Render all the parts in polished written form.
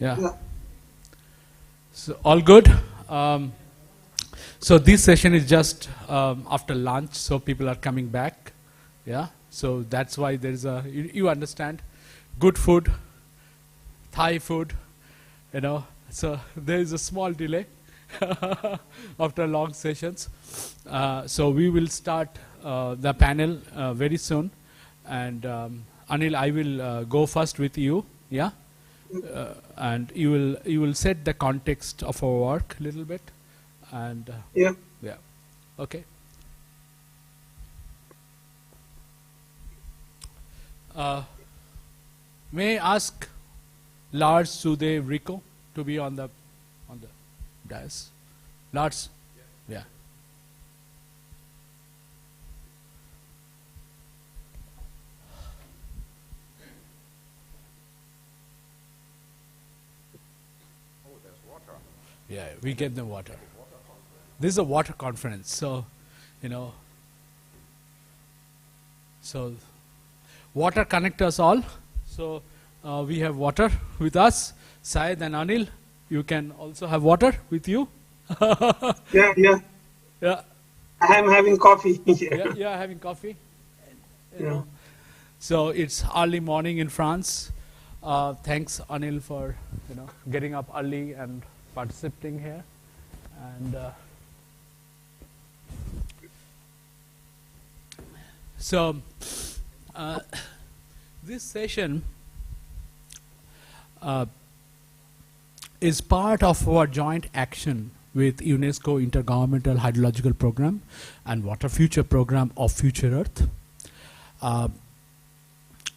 Yeah. Yeah. So all good. So this session is just after lunch, so people are coming back. Yeah. So that's why there is a you understand, good food, Thai food, you know. So there is a small delay after long sessions. So we will start the panel very soon, and Anil, I will go first with you. Yeah. And you will set the context of our work a little bit, and Yeah. yeah, okay. May I ask Lars Sude Rico to be on the dais? Lars, yeah. Yeah, we get them water. This is a water conference, so, you know, so water connect us all. So we have water with us. Syed and Anil, you can also have water with you. Yeah. Yeah. Yeah, I am having coffee. yeah, having coffee. You know. So it's early morning in France. Thanks, Anil, for getting up early and participating here. And so this session is part of our joint action with UNESCO Intergovernmental Hydrological Program and Water Future Program of Future Earth.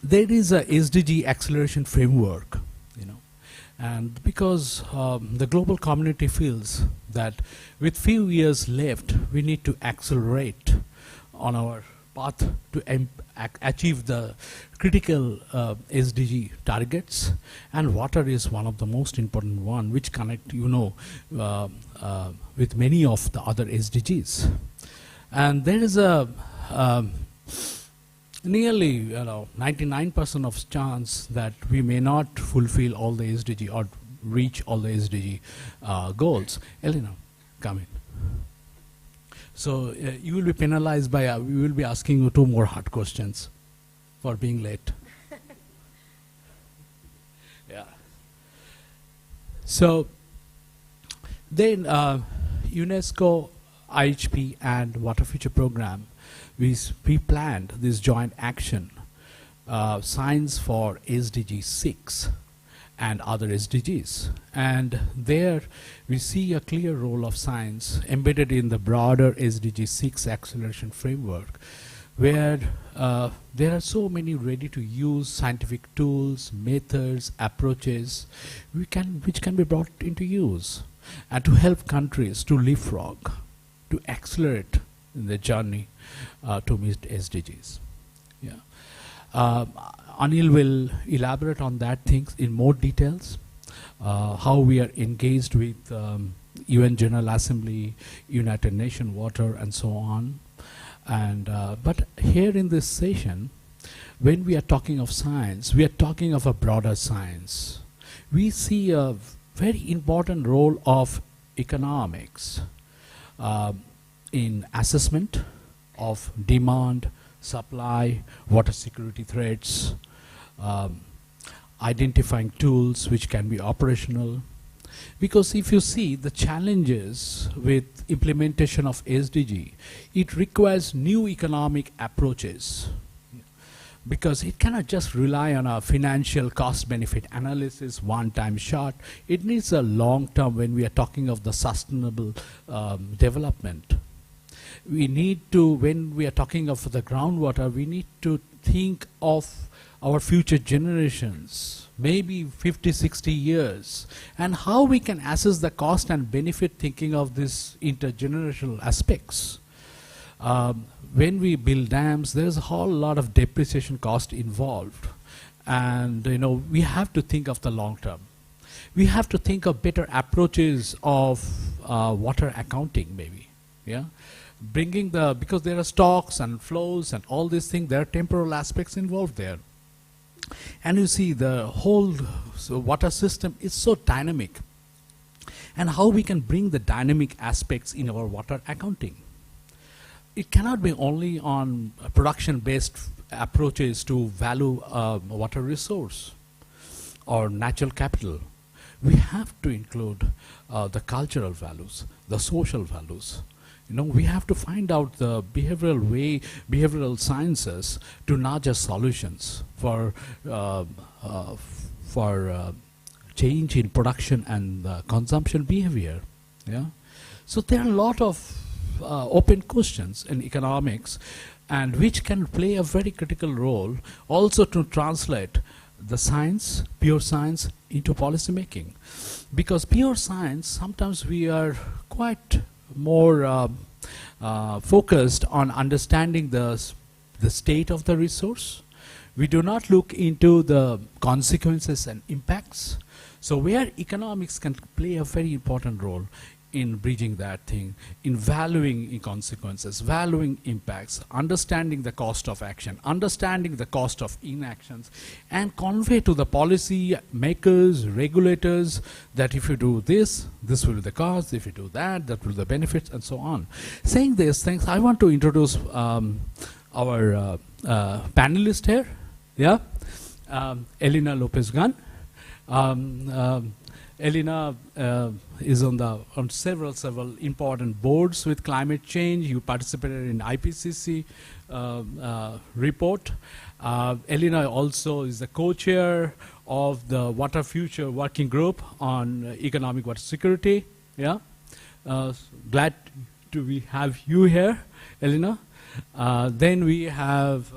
There is a SDG acceleration framework, and because the global community feels that with few years left, we need to accelerate on our path to achieve the critical SDG targets, and water is one of the most important one, which connect, with many of the other SDGs. And there is a nearly 99% of chance that we may not fulfill all the SDG or reach all the SDG goals. Elena, come in. So you will be penalized by, we will be asking you 2 more hard questions for being late. Yeah. So then UNESCO, IHP and Water Future Program, we planned this joint action, Science for SDG 6 and other SDGs. And there we see a clear role of science embedded in the broader SDG 6 acceleration framework, where there are so many ready-to-use scientific tools, methods, approaches which can be brought into use, and to help countries to leapfrog, to accelerate in the journey to meet SDGs. Yeah. Anil will elaborate on that things in more details, how we are engaged with UN General Assembly, United Nations Water, and so on. And but here in this session, when we are talking of science, we are talking of a broader science. We see a very important role of economics in assessment of demand, supply, water security threats, identifying tools which can be operational. Because if you see the challenges with implementation of SDG, it requires new economic approaches, because it cannot just rely on a financial cost-benefit analysis, one-time shot. It needs a long-term when we are talking of the sustainable development. We need to, when we are talking of the groundwater, we need to think of our future generations, maybe 50, 60 years, and how we can assess the cost and benefit thinking of these intergenerational aspects. When we build dams, there's a whole lot of depreciation cost involved, and we have to think of the long term. We have to think of better approaches of water accounting, maybe, yeah. Bringing because there are stocks and flows and all these things, there are temporal aspects involved there. And you see the whole water system is so dynamic, and how we can bring the dynamic aspects in our water accounting. It cannot be only on production-based approaches to value water resource or natural capital. We have to include the cultural values, the social values. We have to find out the behavioral sciences to nudge just solutions for change in production and consumption behavior. Yeah, so there are a lot of open questions in economics, and which can play a very critical role also to translate the science, pure science, into policy making. Because pure science, sometimes we are quite more focused on understanding the state of the resource. We do not look into the consequences and impacts. So where economics can play a very important role in bridging that thing, in valuing consequences, valuing impacts, understanding the cost of action, understanding the cost of inactions, and convey to the policy makers, regulators, that if you do this, this will be the cost, if you do that, that will be the benefits, and so on. Saying these things, I want to introduce our panelist here, yeah, Elena Lopez-Gunn. Elena is on several important boards with climate change. You participated in IPCC report. Elena also is the co-chair of the Water Future Working Group on economic water security. Yeah, glad to have you here, Elena. Then we have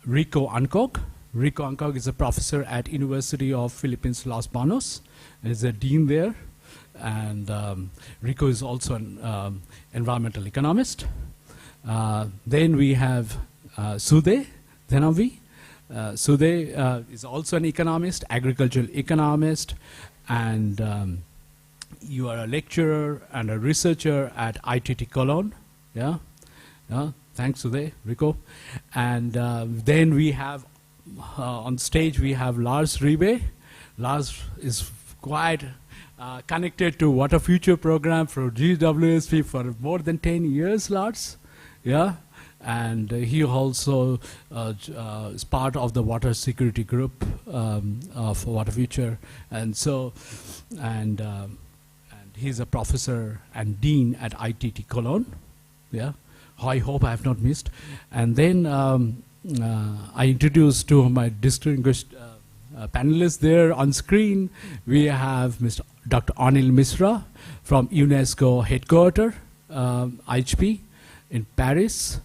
Rico Ancog. Rico Ancog is a professor at University of Philippines, Los Banos. He's a dean there. And Rico is also an environmental economist. Then we have Sude Denavi. Sude is also an economist, agricultural economist, and you are a lecturer and a researcher at ITT Cologne. Yeah, thanks, Sude, Rico. And then we have on stage we have Lars Ribe. Lars is quite connected to Water Future program for GWSP for more than 10 years, Lars. Yeah, and he also is part of the water security group of Water Future, and so and he's a professor and dean at ITT Cologne. Yeah, I hope I have not missed. And then I introduced to my distinguished panelists there on screen. We have Dr. Anil Misra from UNESCO headquarters, IHP in Paris.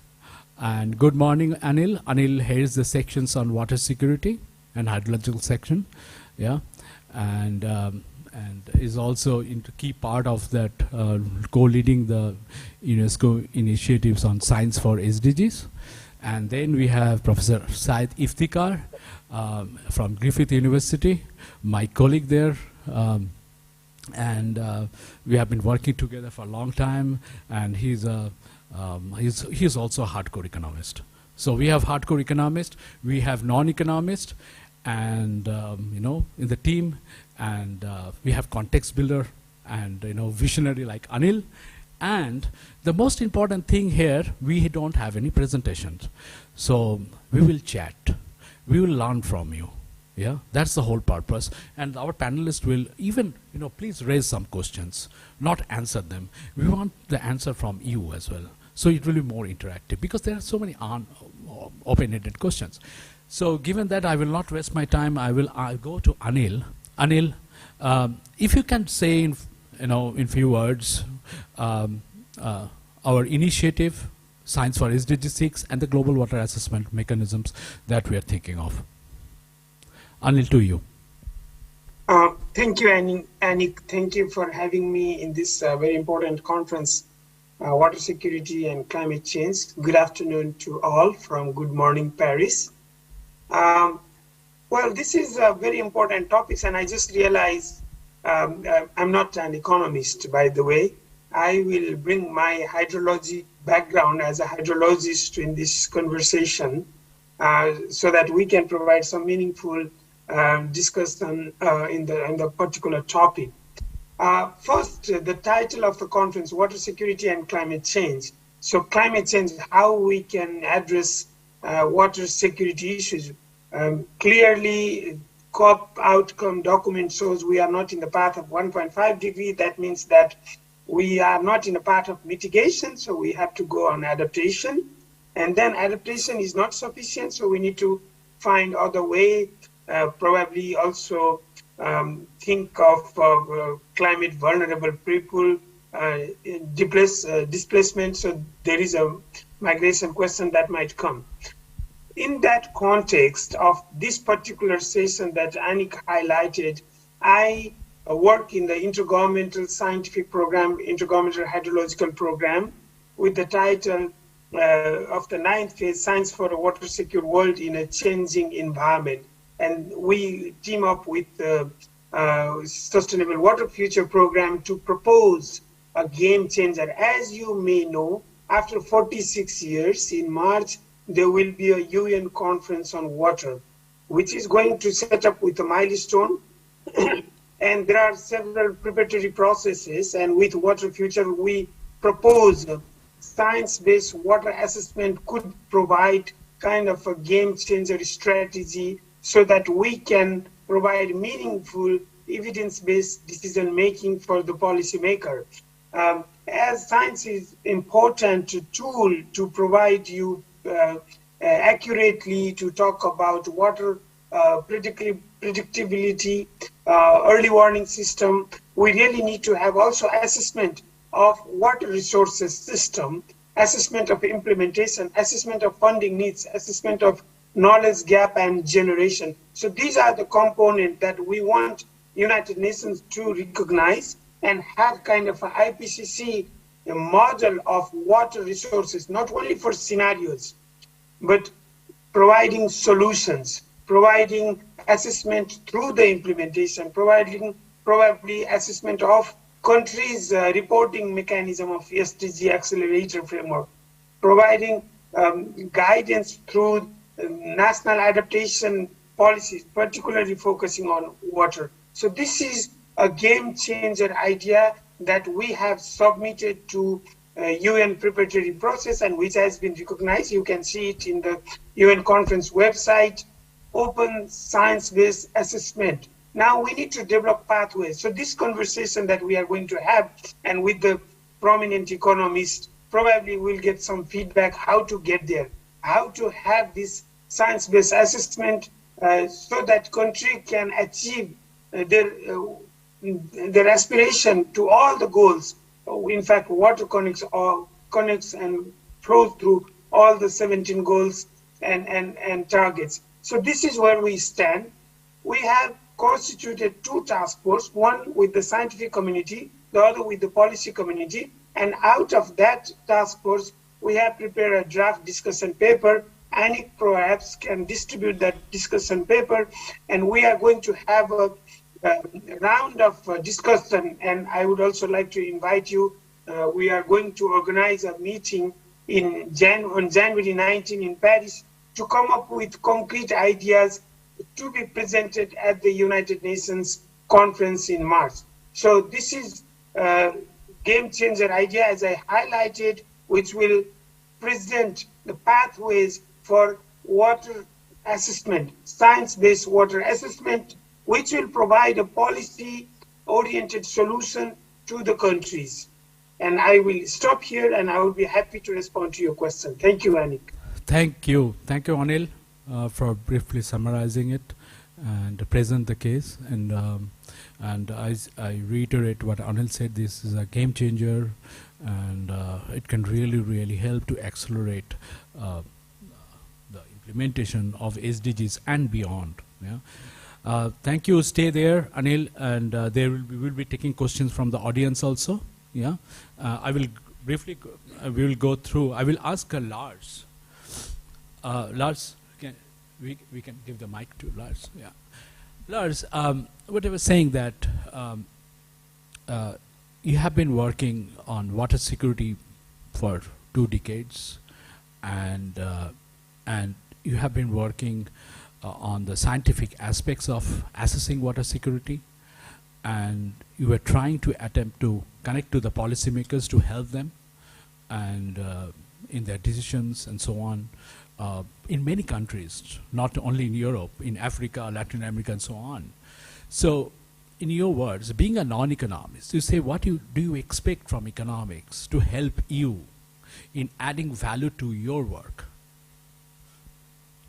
And good morning, Anil. Anil heads the sections on water security and hydrological section. Yeah, and is also into key part of that co-leading the UNESCO initiatives on science for SDGs. And then we have Professor Said Iftikhar from Griffith University, my colleague there. And we have been working together for a long time, and he's also a hardcore economist. So we have hardcore economists, we have non-economists, and in the team, and we have context builder and visionary like Anil. And the most important thing here, we don't have any presentations. So we will chat. We will learn from you. Yeah, that's the whole purpose. And our panelists will even, please raise some questions, not answer them. We want the answer from you as well. So it will be more interactive because there are so many open-ended questions. So given that, I will not waste my time. I'll go to Anil. Anil, if you can say in few words, our initiative, Science for SDG 6, and the global water assessment mechanisms that we are thinking of. Anil, to you. Thank you, Anik. Thank you for having me in this very important conference, Water Security and Climate Change. Good afternoon to all from Good Morning, Paris. Well, this is a very important topic, and I just realized I'm not an economist, by the way. I will bring my hydrology background as a hydrologist in this conversation. so that we can provide some meaningful discussion in the particular topic. First, the title of the conference, Water Security and Climate Change. So climate change, how we can address water security issues. Clearly, COP outcome document shows we are not in the path of 1.5 degree. That means that we are not in the path of mitigation, so we have to go on adaptation. And then adaptation is not sufficient, so we need to find other way, probably also think of climate vulnerable people, displacement, so there is a migration question that might come. In that context of this particular session that Anik highlighted, I work in the Intergovernmental Scientific Program, Intergovernmental Hydrological Program, with the title of the 9th phase, Science for a Water Secure World in a Changing Environment. And we team up with the Sustainable Water Future Program to propose a game changer. As you may know, after 46 years, in March, there will be a UN conference on water, which is going to set up with a milestone. And there are several preparatory processes. And with Water Future, we propose science-based water assessment could provide kind of a game changer strategy so that we can provide meaningful evidence-based decision-making for the policymaker. As science is important tool to provide you accurately to talk about water predictability, early warning system, we really need to have also assessment of water resources system, assessment of implementation, assessment of funding needs, assessment of knowledge gap and generation. So these are the components that we want United Nations to recognize and have kind of an IPCC model of water resources, not only for scenarios, but providing solutions, providing assessment through the implementation, providing probably assessment of countries' reporting mechanism of SDG accelerator framework, providing guidance through national adaptation policies, particularly focusing on water. So this is a game changer idea that we have submitted to UN preparatory process and which has been recognized. You can see it in the UN conference website, open science-based assessment. Now we need to develop pathways. So this conversation that we are going to have and with the prominent economists, probably we'll get some feedback how to get there, how to have this science-based assessment so that country can achieve their aspiration to all the goals. In fact, water connects and flows through all the 17 goals and targets. So this is where we stand. We have constituted two task forces, one with the scientific community, the other with the policy community. And out of that task force, we have prepared a draft discussion paper. Anik perhaps can distribute that discussion paper. And we are going to have a round of discussion. And I would also like to invite you. We are going to organize a meeting on January 19 in Paris to come up with concrete ideas to be presented at the United Nations conference in March. So this is a game changer idea, as I highlighted, which will present the pathways for water assessment, science-based water assessment, which will provide a policy-oriented solution to the countries. And I will stop here and I will be happy to respond to your question. Thank you, Anik. Thank you. Thank you, Anil, for briefly summarizing it and present the case. And I reiterate what Anil said, this is a game changer and it can really, really help to accelerate the implementation of SDGs and beyond. Yeah. Thank you. Stay there, Anil, and we'll be taking questions from the audience also. Yeah, I will briefly. We will go through. I will ask Lars. Lars, we can give the mic to Lars. Yeah, Lars. What I was saying that you have been working on water security for 2 decades, and you have been working on the scientific aspects of assessing water security, and you were trying to attempt to connect to the policymakers to help them and in their decisions and so on in many countries, not only in Europe, in Africa, Latin America, and so on. So, in your words, being a non-economist, you say, what do you expect from economics to help you in adding value to your work?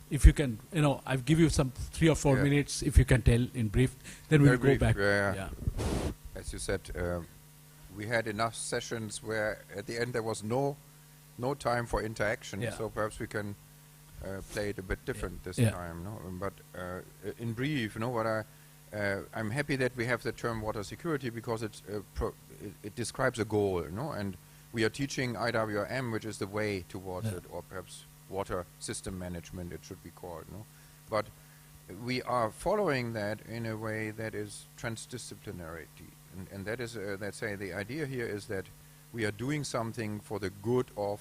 If you can, I'll give you some 3 or 4 minutes, if you can tell in brief, then we'll go back. As you said, we had enough sessions where at the end there was no time for interaction, so perhaps we can play it a bit different this time. No? But in brief, what I'm happy that we have the term water security, because it describes a goal, and we are teaching IWM, which is the way towards it, or perhaps water system management it should be called. But we are following that in a way that is transdisciplinarity, and that is, let's say, the idea here is that we are doing something for the good of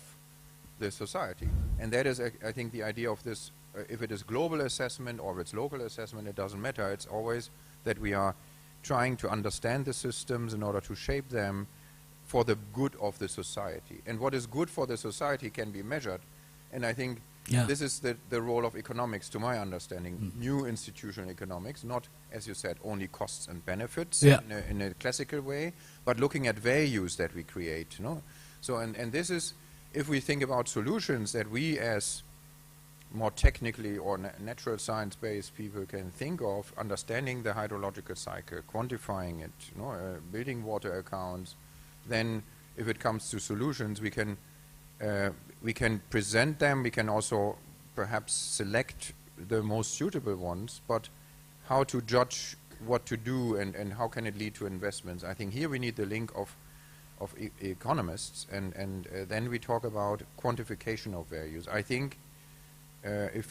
the society, and that is, I think, the idea of this. If it is global assessment or if it's local assessment, it doesn't matter. It's always that we are trying to understand the systems in order to shape them for the good of the society. And what is good for the society can be measured. And I think this is the role of economics, to my understanding. New institutional economics, not, as you said, only costs and benefits in a classical way, but looking at values that we create. So, and this is, if we think about solutions that we as more technically or natural science-based people can think of, understanding the hydrological cycle, quantifying it, building water accounts, then if it comes to solutions, we can present them. We can also perhaps select the most suitable ones, but how to judge what to do and how can it lead to investments? I think here we need the link of economists, and then we talk about quantification of values. I think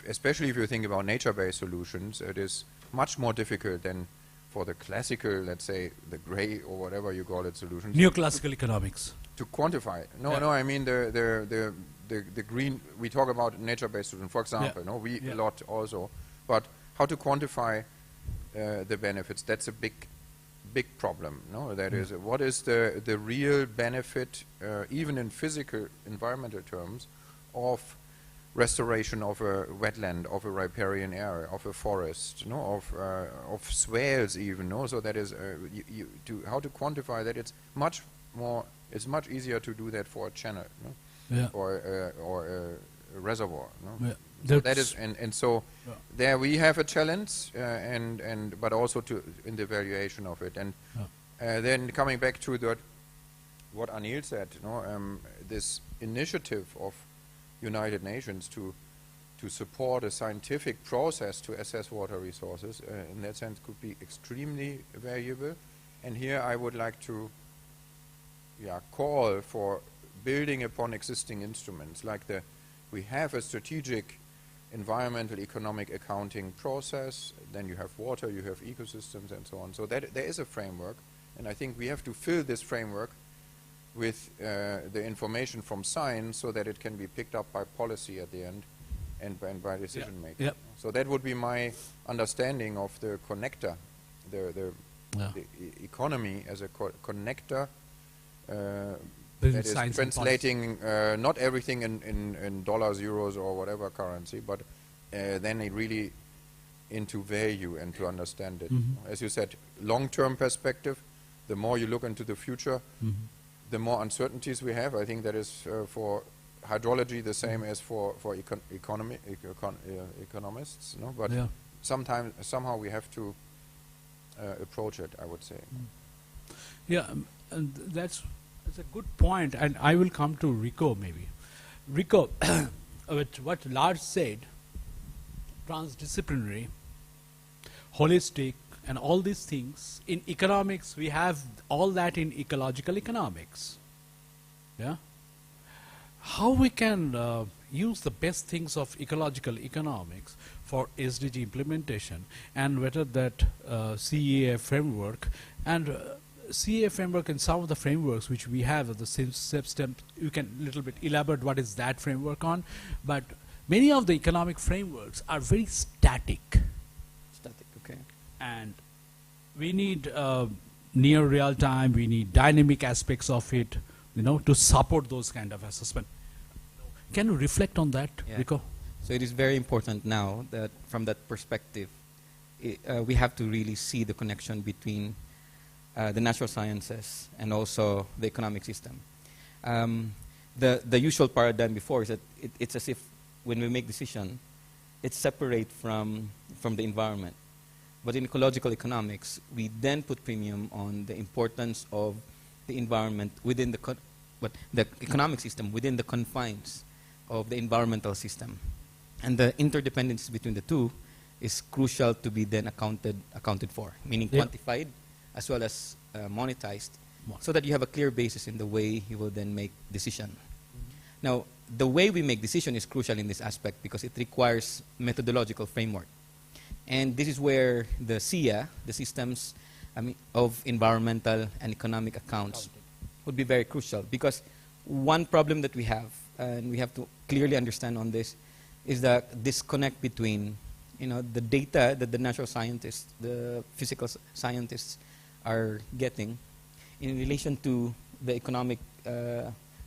especially if you think about nature-based solutions, it is much more difficult than for the classical, let's say, the gray or whatever you call it solutions. Neoclassical economics. To quantify. No, I mean the green. We talk about nature-based solutions, for example. We a lot also, but how to quantify the benefits? That's a big problem. That is, what is the real benefit, even in physical, environmental terms, of restoration of a wetland, of a riparian area, of a forest, of swales even. So that is how to quantify that. It's much more. It's much easier to do that for a channel, or a reservoir. So that is, and so there we have a challenge, but also in the evaluation of it, and then coming back to what Anil said, this initiative of United Nations to support a scientific process to assess water resources, in that sense, could be extremely valuable. And here I would like to call for building upon existing instruments, like we have a strategic environmental economic accounting process, then you have water, you have ecosystems, and so on. So that there is a framework, and I think we have to fill this framework with the information from science so that it can be picked up by policy at the end and by decision making. So that would be my understanding of the connector, the economy as a connector that is translating not everything in dollars, euros, or whatever currency, but then it really into value and to understand it. As you said, long-term perspective, the more you look into the future, the more uncertainties we have. I think that is for hydrology the same as for economists. But somehow we have to approach it, I would say. And that's a good point, and I will come to Rico maybe. Rico, with what Lars said, transdisciplinary, holistic, and all these things, in economics, we have all that in ecological economics. How we can use the best things of ecological economics for SDG implementation, and whether that CEA framework and CEA framework and some of the frameworks which we have at the same step, you can little bit elaborate what is that framework on, but many of the economic frameworks are very static. Static, okay. And we need near real time, we need dynamic aspects of it, to support those kind of assessment. Can you reflect on that, Rico? So it is very important now that from that perspective, we have to really see the connection between the natural sciences and also the economic system. The usual paradigm before is that it's as if when we make decision, it's separate from the environment. But in ecological economics, we then put premium on the importance of the environment within the economic system within the confines of the environmental system. And the interdependence between the two is crucial to be then accounted for, meaning quantified as well as monetized, so that you have a clear basis in the way you will then make decision. Now, the way we make decision is crucial in this aspect because it requires methodological framework. And this is where the SIA, the systems of environmental and economic accounts, would be very crucial. Because one problem that we have, and we have to clearly understand on this, is the disconnect between the data that the natural scientists, the physical scientists are getting in relation to the economic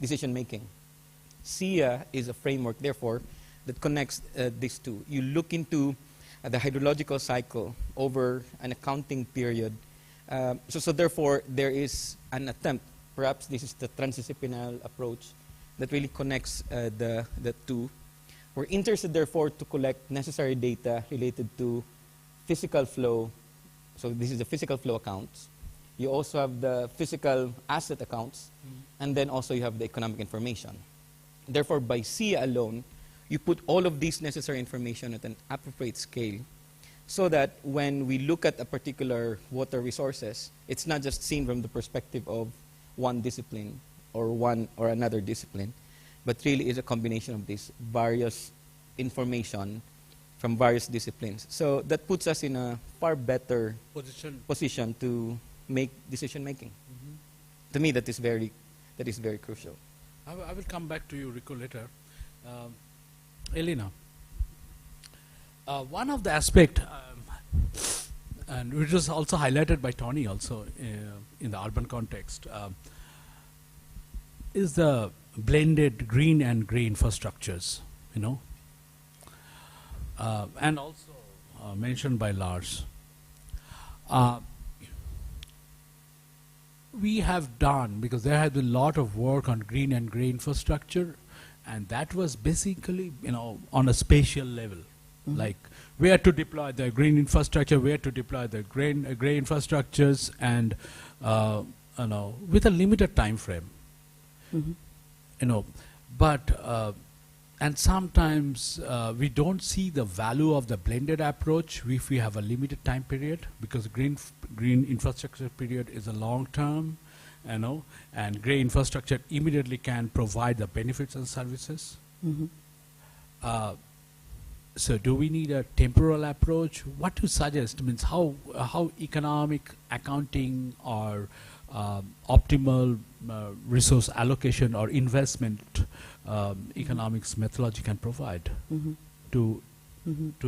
decision making. SIA is a framework, therefore, that connects these two. You look into the hydrological cycle over an accounting period. So therefore, there is an attempt, perhaps this is the transdisciplinary approach, that really connects the two. We're interested, therefore, to collect necessary data related to physical flow. So this is the physical flow accounts. You also have the physical asset accounts, and then also you have the economic information. Therefore, by SIA alone, you put all of these necessary information at an appropriate scale so that when we look at a particular water resources, it's not just seen from the perspective of one discipline or another discipline, but really is a combination of these various information from various disciplines. So that puts us in a far better position to make decision making. To me, that is very crucial. I will come back to you, Rico, later. Elena, one of the aspect, and which was also highlighted by Tony also in the urban context, is the blended green and grey infrastructures, and also mentioned by Lars. We have done, because there has been a lot of work on green and grey infrastructure, and that was basically, on a spatial level, like where to deploy the green infrastructure, where to deploy the grey infrastructures, and with a limited time frame. But and sometimes we don't see the value of the blended approach if we have a limited time period, because green infrastructure period is a long term, and grey infrastructure immediately can provide the benefits and services. So do we need a temporal approach? What to suggest means how economic accounting or optimal resource allocation or investment economics methodology can provide to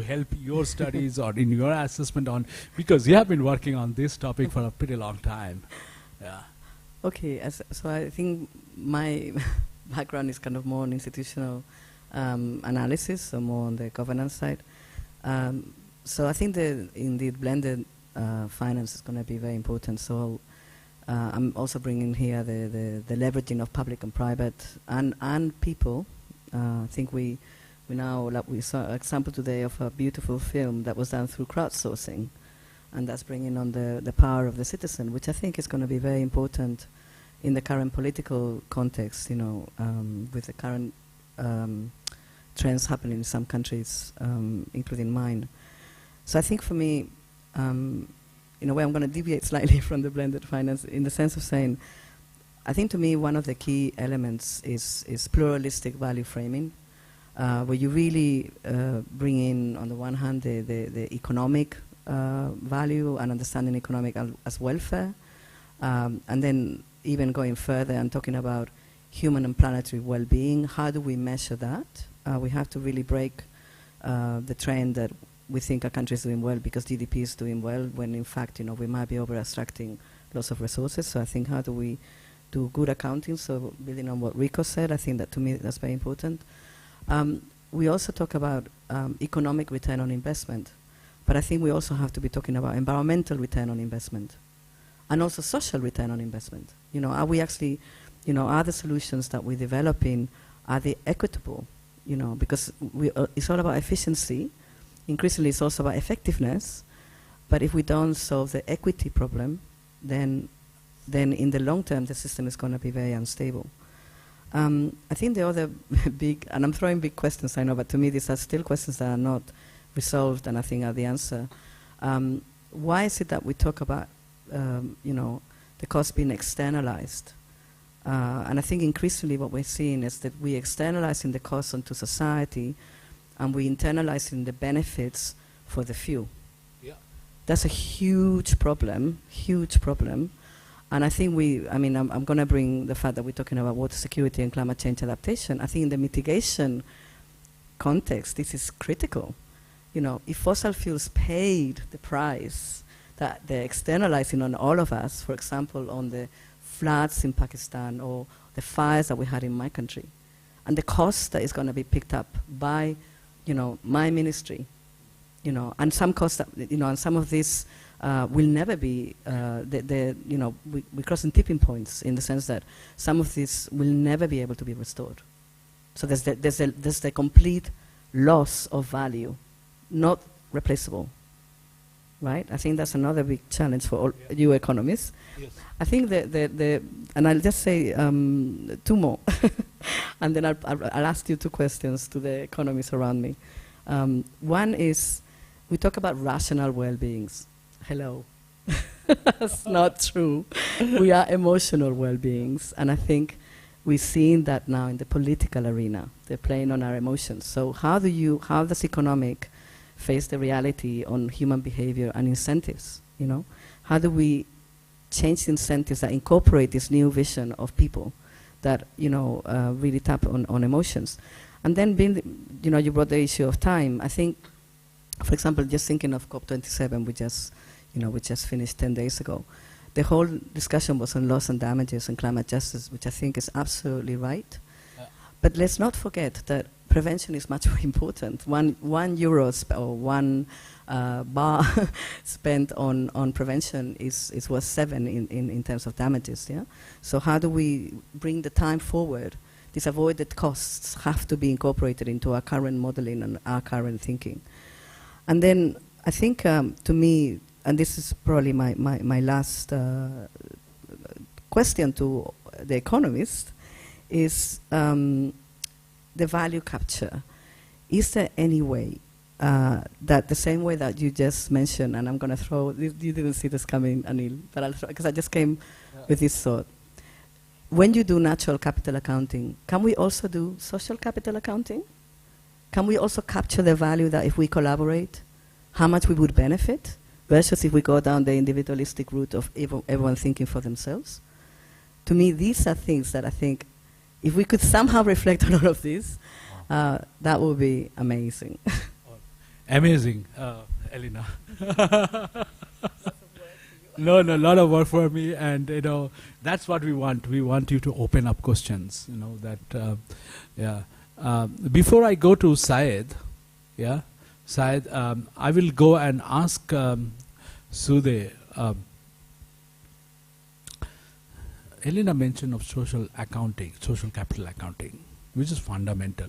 help your studies or in your assessment on, because you have been working on this topic for a pretty long time. Yeah. Okay, so I think my background is kind of more on institutional analysis, so more on the governance side. So I think that indeed blended finance is going to be very important. So I'm also bringing here the leveraging of public and private and people. I think we now, like we saw an example today of a beautiful film that was done through crowdsourcing, and that's bringing on the power of the citizen, which I think is going to be very important in the current political context, with the current trends happening in some countries, including mine. So I think for me, in a way, I'm going to deviate slightly from the blended finance in the sense of saying, I think to me one of the key elements is pluralistic value framing, where you really bring in, on the one hand, the economic value and understanding economic as welfare, and then even going further and talking about human and planetary well-being. How do we measure that? We have to really break the trend that we think a country is doing well because GDP is doing well, when in fact, we might be over-extracting lots of resources. So I think, how do we do good accounting? So building on what Rico said, I think that, to me, that's very important. We also talk about economic return on investment, but I think we also have to be talking about environmental return on investment and also social return on investment. Are we actually, are the solutions that we're developing, are they equitable? Because it's all about efficiency. Increasingly, it's also about effectiveness. But if we don't solve the equity problem, then in the long term, the system is going to be very unstable. I think the other big, and I'm throwing big questions, I know, but to me, these are still questions that are not resolved, and I think are the answer. Why is it that we talk about, the cost being externalized? And I think increasingly what we're seeing is that we're externalizing the cost onto society, and we're internalizing the benefits for the few. Yeah. That's a huge problem, huge problem. And I think I'm going to bring the fact that we're talking about water security and climate change adaptation. I think in the mitigation context, this is critical. If fossil fuels paid the price that they're externalizing on all of us, for example, on the floods in Pakistan or the fires that we had in my country, and the cost that is going to be picked up by, my ministry, and some costs that, and some of this will never be, we're crossing tipping points in the sense that some of this will never be able to be restored. So there's the complete loss of value, not replaceable. Right? I think that's another big challenge for all you economists. Yes. I think and I'll just say two more, and then I'll ask you two questions to the economists around me. One is, we talk about rational well-beings. Hello. That's not true. We are emotional well-beings, and I think we're seeing that now in the political arena. They're playing on our emotions. So how does economic face the reality on human behavior and incentives? How do we change the incentives that incorporate this new vision of people that really tap on emotions? And then you brought the issue of time. I think, for example, just thinking of COP27, we just finished 10 days ago. The whole discussion was on loss and damages and climate justice, which I think is absolutely right. But let's not forget that prevention is much more important. One euro or one bar spent on prevention is worth 7 in terms of damages. Yeah. So how do we bring the time forward? These avoided costs have to be incorporated into our current modeling and our current thinking. And then I think, to me, and this is probably my last question to the economist, is the value capture. Is there any way that the same way that you just mentioned, and I'm going to throw, you didn't see this coming, Anil, but I'll throw, because I just came with this thought. When you do natural capital accounting, can we also do social capital accounting? Can we also capture the value that if we collaborate, how much we would benefit, versus if we go down the individualistic route of everyone thinking for themselves? To me, these are things that I think, if we could somehow reflect on all of this, that would be amazing. Amazing, Elena. No, a lot of work for me, and that's what we want. We want you to open up questions. Before I go to Syed, Syed, I will go and ask Sudhe. Elena mentioned of social accounting, social capital accounting, which is fundamental.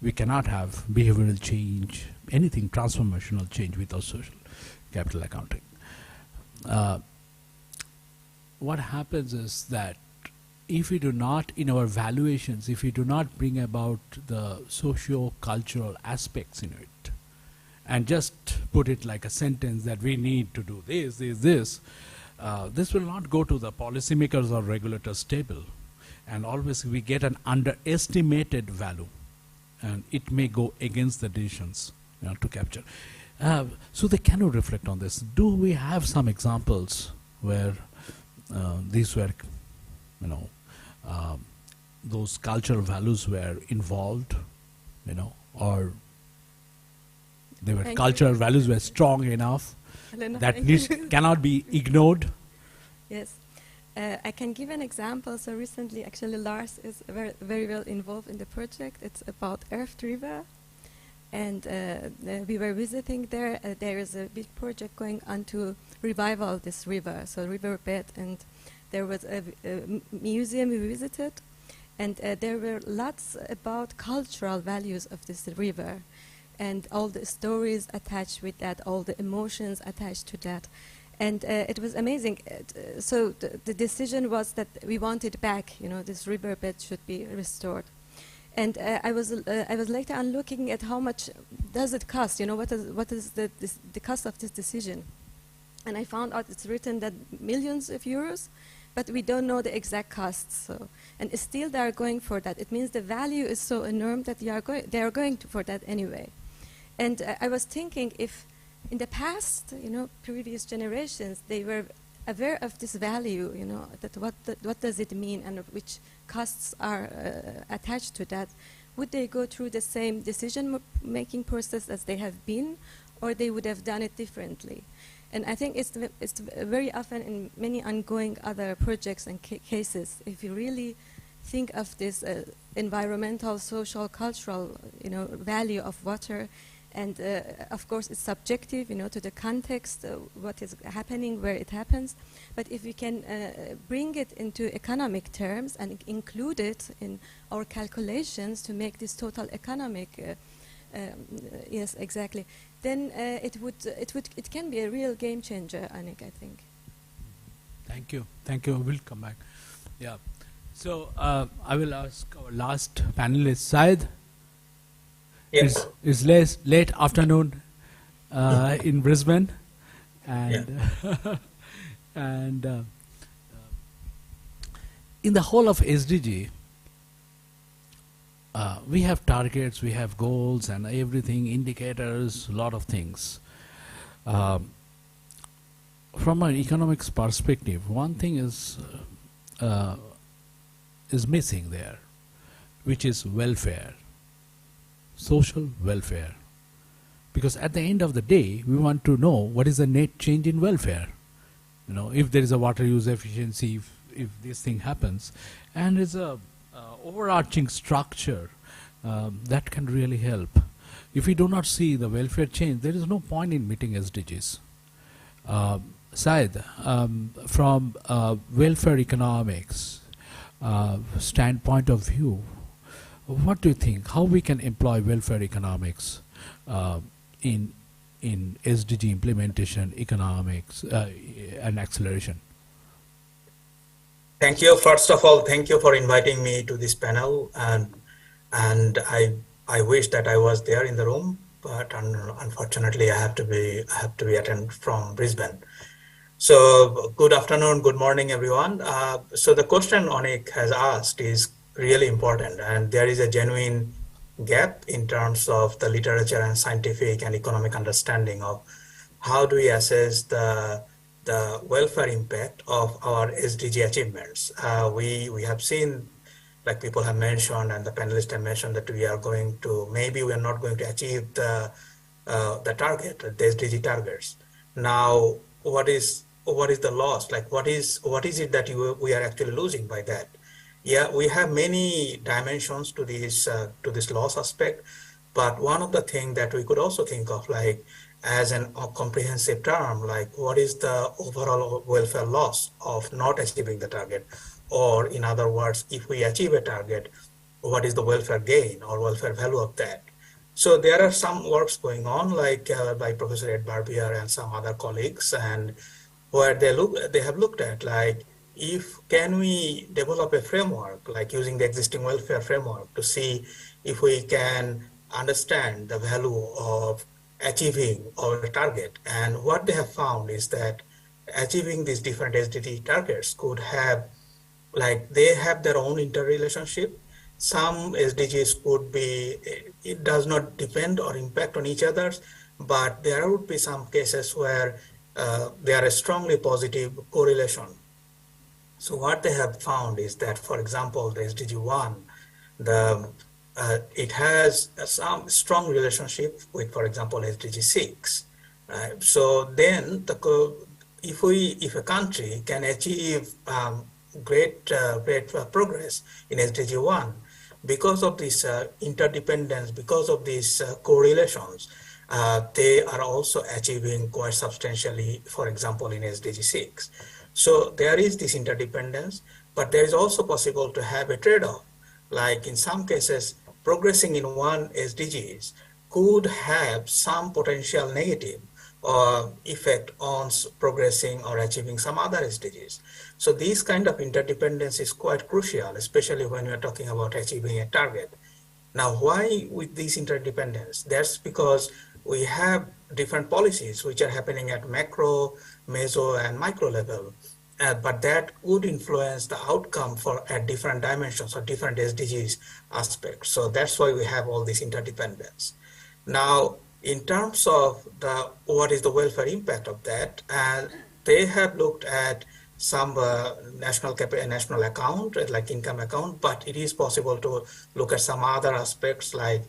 We cannot have behavioral change, anything transformational change without social capital accounting. What happens is that if we do not, in our valuations, if we do not bring about the socio-cultural aspects in it, and just put it like a sentence that we need to do this, this will not go to the policymakers or regulators table, and always we get an underestimated value, and it may go against the decisions to capture. So they cannot reflect on this. Do we have some examples where these were, those cultural values were involved, or cultural values were strong enough that cannot be ignored? Yes. I can give an example. So recently, actually, Lars is very, very well involved in the project. It's about Erft River. And we were visiting there. There is a big project going on to revival this river, so riverbed. And there was a museum we visited. And there were lots about cultural values of this river and all the stories attached with that, all the emotions attached to that. And it was amazing. So the decision was that we want it back, this riverbed should be restored. And I was later on looking at how much does it cost, what is the cost of this decision. And I found out it's written that millions of euros, but we don't know the exact costs. So, and still they are going for that. It means the value is so enormous that they are going for that anyway. And I was thinking if in the past, previous generations, they were aware of this value, that what does it mean and which costs are attached to that, would they go through the same decision-making process as they have been, or they would have done it differently? And I think it's very often in many ongoing other projects and cases, if you really think of this environmental, social, cultural, value of water, and of course it's subjective, to the context, what is happening, where it happens. But if we can bring it into economic terms and include it in our calculations to make this total economic, yes, exactly, then it can be a real game changer, Anik, I think. Thank you. We'll come back. Yeah. So I will ask our last panelist, Syed. Yes. It's late afternoon in Brisbane, and and in the whole of SDG, we have targets, we have goals, and everything, indicators, a lot of things. From an economics perspective, one thing is missing there, which is welfare. Social welfare, because at the end of the day we want to know what is the net change in welfare, if there is a water use efficiency, if this thing happens, and it's a overarching structure that can really help. If we do not see the welfare change, there is no point in meeting SDGs. Syed, from welfare economics standpoint of view, what do you think? How we can employ welfare economics in SDG implementation, economics, and acceleration? Thank you. First of all, thank you for inviting me to this panel, and I wish that I was there in the room, but unfortunately I have to be attend from Brisbane. So good afternoon, good morning, everyone. So the question Anik has asked is really important, and there is a genuine gap in terms of the literature and scientific and economic understanding of how do we assess the welfare impact of our SDG achievements. We have seen, like people have mentioned and the panelists have mentioned, that we are not going to achieve the target, the SDG targets. Now, what is the loss? Like what is it that we are actually losing by that? Yeah, we have many dimensions to this loss aspect, but one of the things that we could also think of, like as a comprehensive term, like what is the overall welfare loss of not achieving the target, or in other words, if we achieve a target, what is the welfare gain or welfare value of that? So there are some works going on, like by Professor Ed Barbier and some other colleagues, and where they have looked at, like, can we develop a framework, like using the existing welfare framework, to see if we can understand the value of achieving our target. And what they have found is that achieving these different SDG targets could have, like, they have their own interrelationship. Some SDGs could be, it does not depend or impact on each other, but there would be some cases where there are a strongly positive correlation So what they have found is that, for example, the SDG 1, it has some strong relationship with, for example, SDG 6. So then, if a country can achieve great progress in SDG 1, because of this interdependence, because of these correlations, they are also achieving quite substantially, for example, in SDG 6. So there is this interdependence, but there is also possible to have a trade-off. Like in some cases, progressing in one SDGs could have some potential negative effect on progressing or achieving some other SDGs. So this kind of interdependence is quite crucial, especially when we're talking about achieving a target. Now, why with this interdependence? That's because we have different policies which are happening at macro, meso, and micro level. But that would influence the outcome at different dimensions or different SDGs aspects. So that's why we have all this interdependence. Now, in terms of what is the welfare impact of that, they have looked at some national account, like income account, but it is possible to look at some other aspects like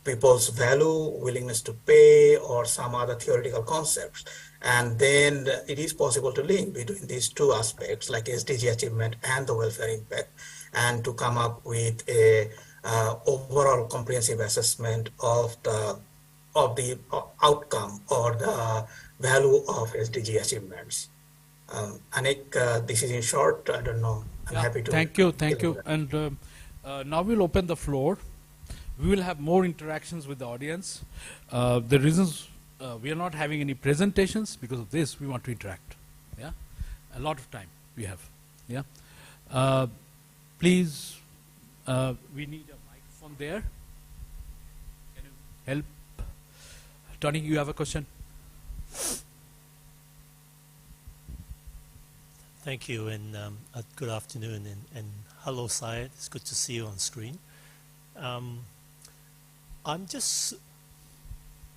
people's value, willingness to pay, or some other theoretical concepts. And then it is possible to link between these two aspects, like SDG achievement and the welfare impact, and to come up with a overall comprehensive assessment of the outcome or the value of SDG achievements. Anik, this is in short. I don't know. I'm happy to. Thank you. And now we'll open the floor. We will have more interactions with the audience. The reasons we are not having any presentations, because of this, we want to interact. Yeah, a lot of time we have. Yeah, please. We need a microphone there. Can you help? Tony, you have a question? Thank you, and good afternoon, and hello, Syed. It's good to see you on screen. I'm just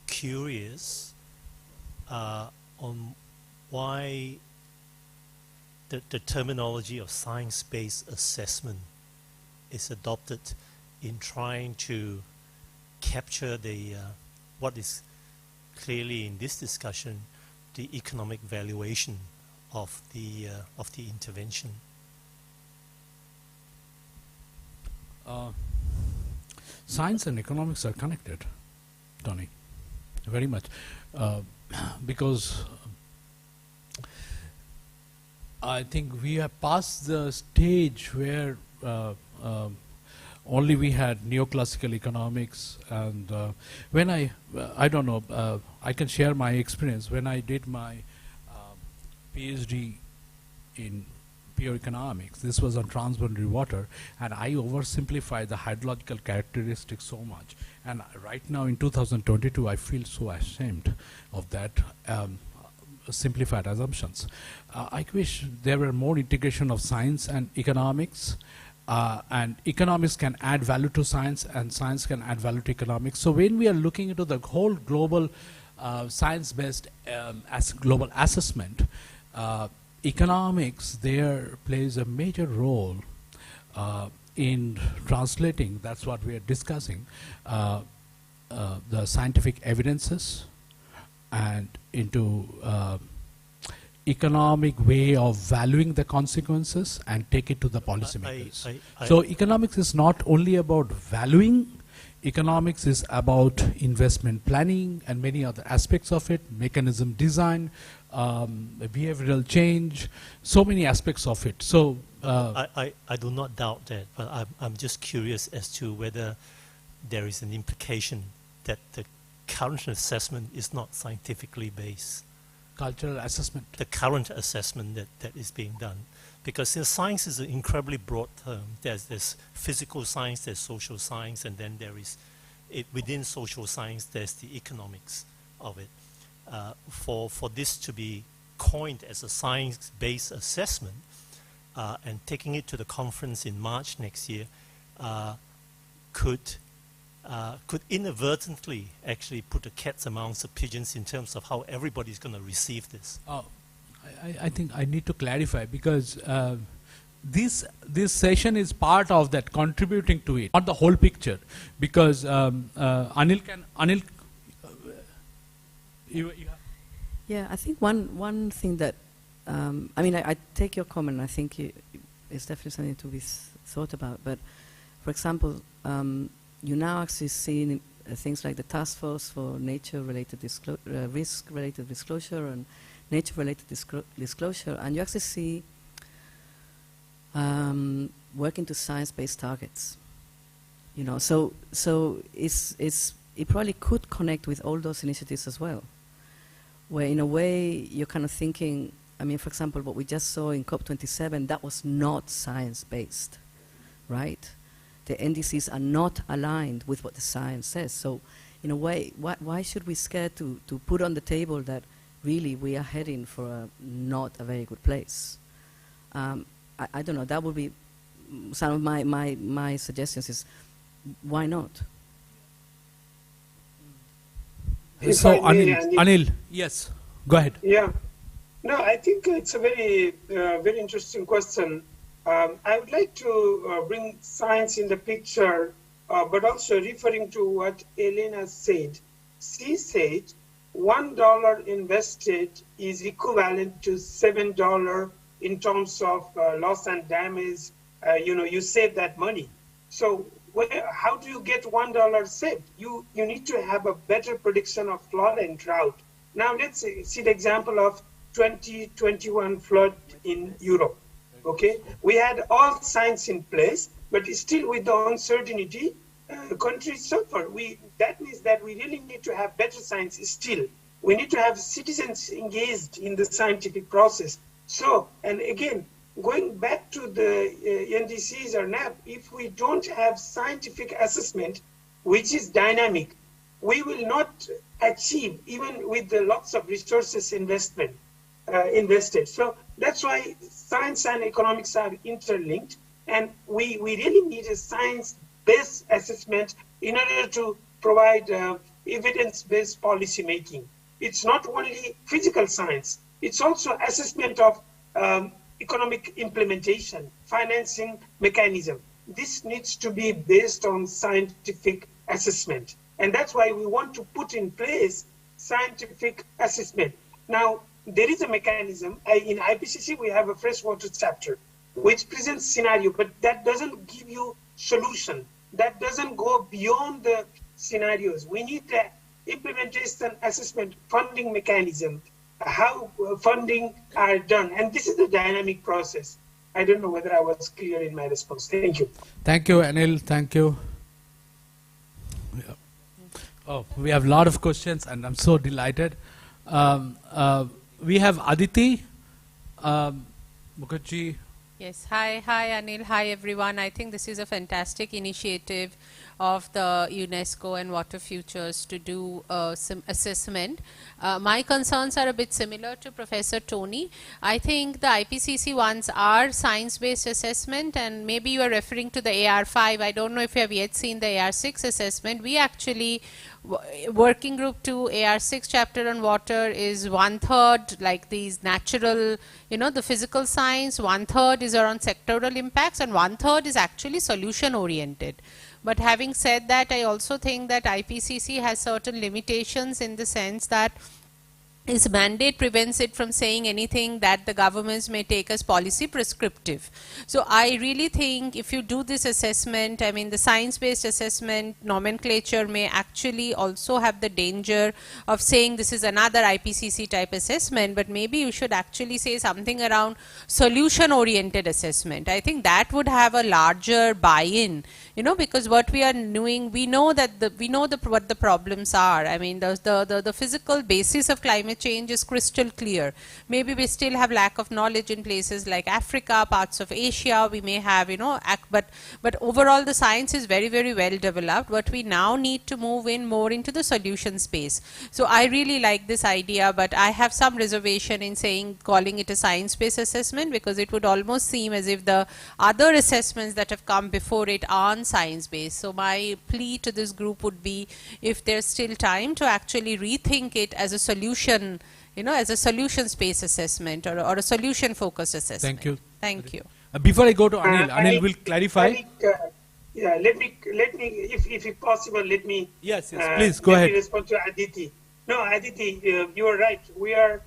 curious on why the terminology of science-based assessment is adopted in trying to capture the what is clearly in this discussion the economic valuation of the intervention. Science and economics are connected, Tony, very much, because I think we have passed the stage where only we had neoclassical economics, and when I don't know, I can share my experience. When I did my PhD in pure economics, this was on transboundary water, and I oversimplified the hydrological characteristics so much. And right now in 2022, I feel so ashamed of that simplified assumptions. I wish there were more integration of science and economics, and economics can add value to science, and science can add value to economics. So when we are looking into the whole global science-based global assessment, economics there plays a major role in translating, that's what we are discussing, the scientific evidences and into economic way of valuing the consequences and take it to the policymakers. So economics is not only about valuing, economics is about investment planning and many other aspects of it, mechanism design, behavioral change, so many aspects of it. So I do not doubt that, but I'm just curious as to whether there is an implication that the current assessment is not scientifically based. Cultural assessment. The current assessment that is being done. Because science is an incredibly broad term. There's physical science, there's social science, and then there is, within social science, there's the economics of it. For this to be coined as a science-based assessment and taking it to the conference in March next year could inadvertently actually put the cats amongst the pigeons in terms of how everybody's going to receive this. I think I need to clarify, because this session is part of that, contributing to it, not the whole picture, because Anil, yeah, I think one thing that I mean, I take your comment. I think it's definitely something to be thought about. But for example, you now actually see things like the Task Force for Nature-Related Risk-Related Disclosure and Nature-Related Disclosure, and you actually see working to science-based targets. You know, so it probably could connect with all those initiatives as well, where in a way you're kind of thinking. I mean, for example, what we just saw in COP27, that was not science-based, right? The NDCs are not aligned with what the science says. So, in a way, why should we scare to put on the table that really we are heading for not a very good place? I don't know. That would be some of my suggestions. Is why not? So, Anil, yes, go ahead. Yeah. No, I think it's a very, very interesting question. I would like to bring science in the picture, but also referring to what Elena said. She said $1 invested is equivalent to $7 in terms of loss and damage. You save that money. So how do you get $1 saved? You need to have a better prediction of flood and drought. Now let's see the example of 2021 flood in Europe. Okay, we had all science in place, but still with the uncertainty, countries suffer. That means that we really need to have better science still. We need to have citizens engaged in the scientific process. So, and again, going back to the NDCs or NAP, if we don't have scientific assessment, which is dynamic, we will not achieve, even with the lots of resources invested. So that's why science and economics are interlinked, and we really need a science-based assessment in order to provide evidence-based policy making. It's not only physical science, it's also assessment of economic implementation, financing mechanism. This needs to be based on scientific assessment. And that's why we want to put in place scientific assessment. Now, there is a mechanism. In IPCC, we have a freshwater chapter, which presents scenario, but that doesn't give you solution. That doesn't go beyond the scenarios. We need the implementation assessment funding mechanism, how funding are done. And this is the dynamic process. I don't know whether I was clear in my response. Thank you. Thank you, Anil. Thank you. Yeah. Oh, we have a lot of questions, and I'm so delighted. We have Aditi Mukherjee. Yes, hi Anil, hi everyone. I think this is a fantastic initiative of the UNESCO and Water Futures to do some assessment. My concerns are a bit similar to Professor Tony. I think the IPCC ones are science-based assessment, and maybe you are referring to the AR5. I don't know if you have yet seen the AR6 assessment. We actually, Working Group 2, AR6 chapter on water is 1/3 like these natural, the physical science, 1/3 is around sectoral impacts, and 1/3 is actually solution oriented. But having said that, I also think that IPCC has certain limitations in the sense that its mandate prevents it from saying anything that the governments may take as policy prescriptive. So I really think if you do this assessment, I mean the science-based assessment nomenclature may actually also have the danger of saying this is another IPCC type assessment, but maybe you should actually say something around solution-oriented assessment. I think that would have a larger buy-in, because what we are doing, we know that what the problems are. I mean the physical basis of climate change is crystal clear. Maybe we still have lack of knowledge in places like Africa, parts of Asia. We may have, but overall the science is very, very well developed. But we now need to move in more into the solution space. So I really like this idea, but I have some reservation in calling it a science-based assessment, because it would almost seem as if the other assessments that have come before it aren't science-based. So my plea to this group would be, if there's still time, to actually rethink it as a solution, as a solution-based assessment or a solution-focused assessment. Thank you. Thank you. Before I go to Anil, Anil will clarify. Anik, yeah, let me, if possible, let me. Yes, please go ahead. Respond to Aditi. No, Aditi, you are right. We are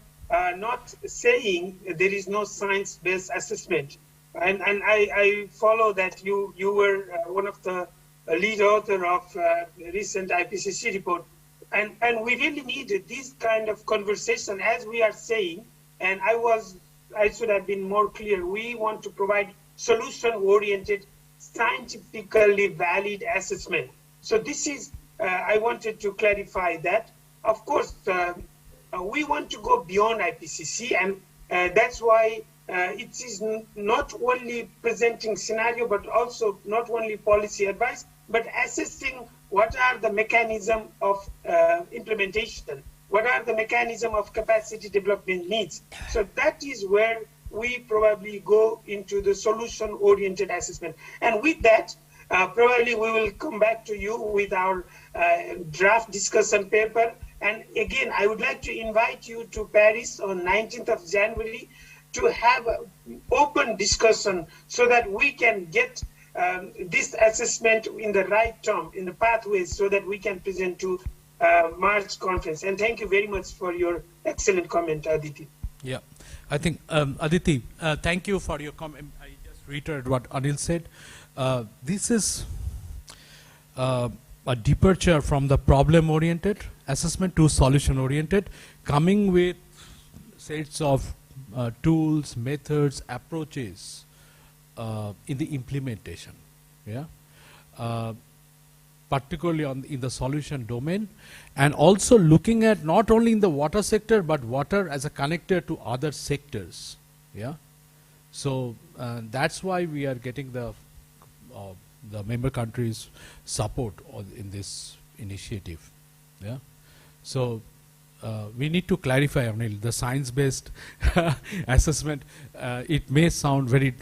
not saying there is no science-based assessment, and I follow that you were one of the lead author of recent IPCC report, and we really need this kind of conversation, as we are saying. And I should have been more clear. We want to provide solution-oriented, scientifically valid assessment. So this is, I wanted to clarify that. Of course, we want to go beyond IPCC, and that's why it is not only presenting scenario, but also not only policy advice, but assessing what are the mechanism of implementation, what are the mechanism of capacity development needs. So that is where we probably go into the solution-oriented assessment. And with that, probably we will come back to you with our draft discussion paper. And again, I would like to invite you to Paris on 19th of January to have an open discussion so that we can get this assessment in the right term, in the pathways, so that we can present to March conference. And thank you very much for your excellent comment, Aditi. Yeah, I think, Aditi, thank you for your comment. I just reiterate what Anil said. This is a departure from the problem-oriented assessment to solution-oriented, coming with sets of tools, methods, approaches in the implementation. Yeah. Particularly in the solution domain, and also looking at not only in the water sector, but water as a connector to other sectors. Yeah. So that's why we are getting the member countries' support in this initiative. Yeah. So we need to clarify, Anil, the science-based assessment. It may sound very,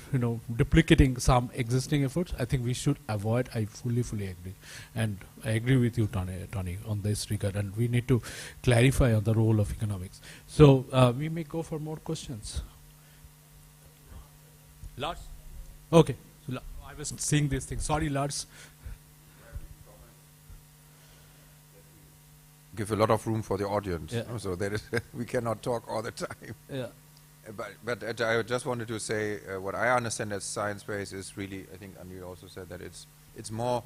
duplicating some existing efforts. I think we should avoid. I fully agree, and I agree with you, Tony, on this regard. And we need to clarify on the role of economics. So we may go for more questions. Lars? Okay. So, I was seeing this thing. Sorry, Lars. Give a lot of room for the audience, yeah. So that is we cannot talk all the time. Yeah. But I just wanted to say what I understand as science-based is really, I think Anil also said that it's more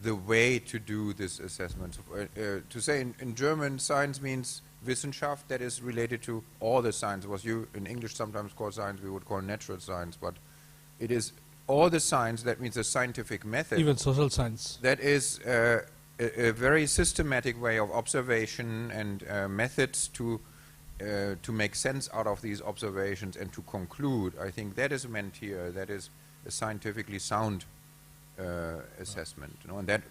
the way to do this assessment. To say in German, science means Wissenschaft, that is related to all the science. What you in English sometimes call science, we would call natural science, but it is all the science. That means the scientific method. Even social science. That is a very systematic way of observation and methods to make sense out of these observations and to conclude. I think that is meant here. That is a scientifically sound assessment. And that,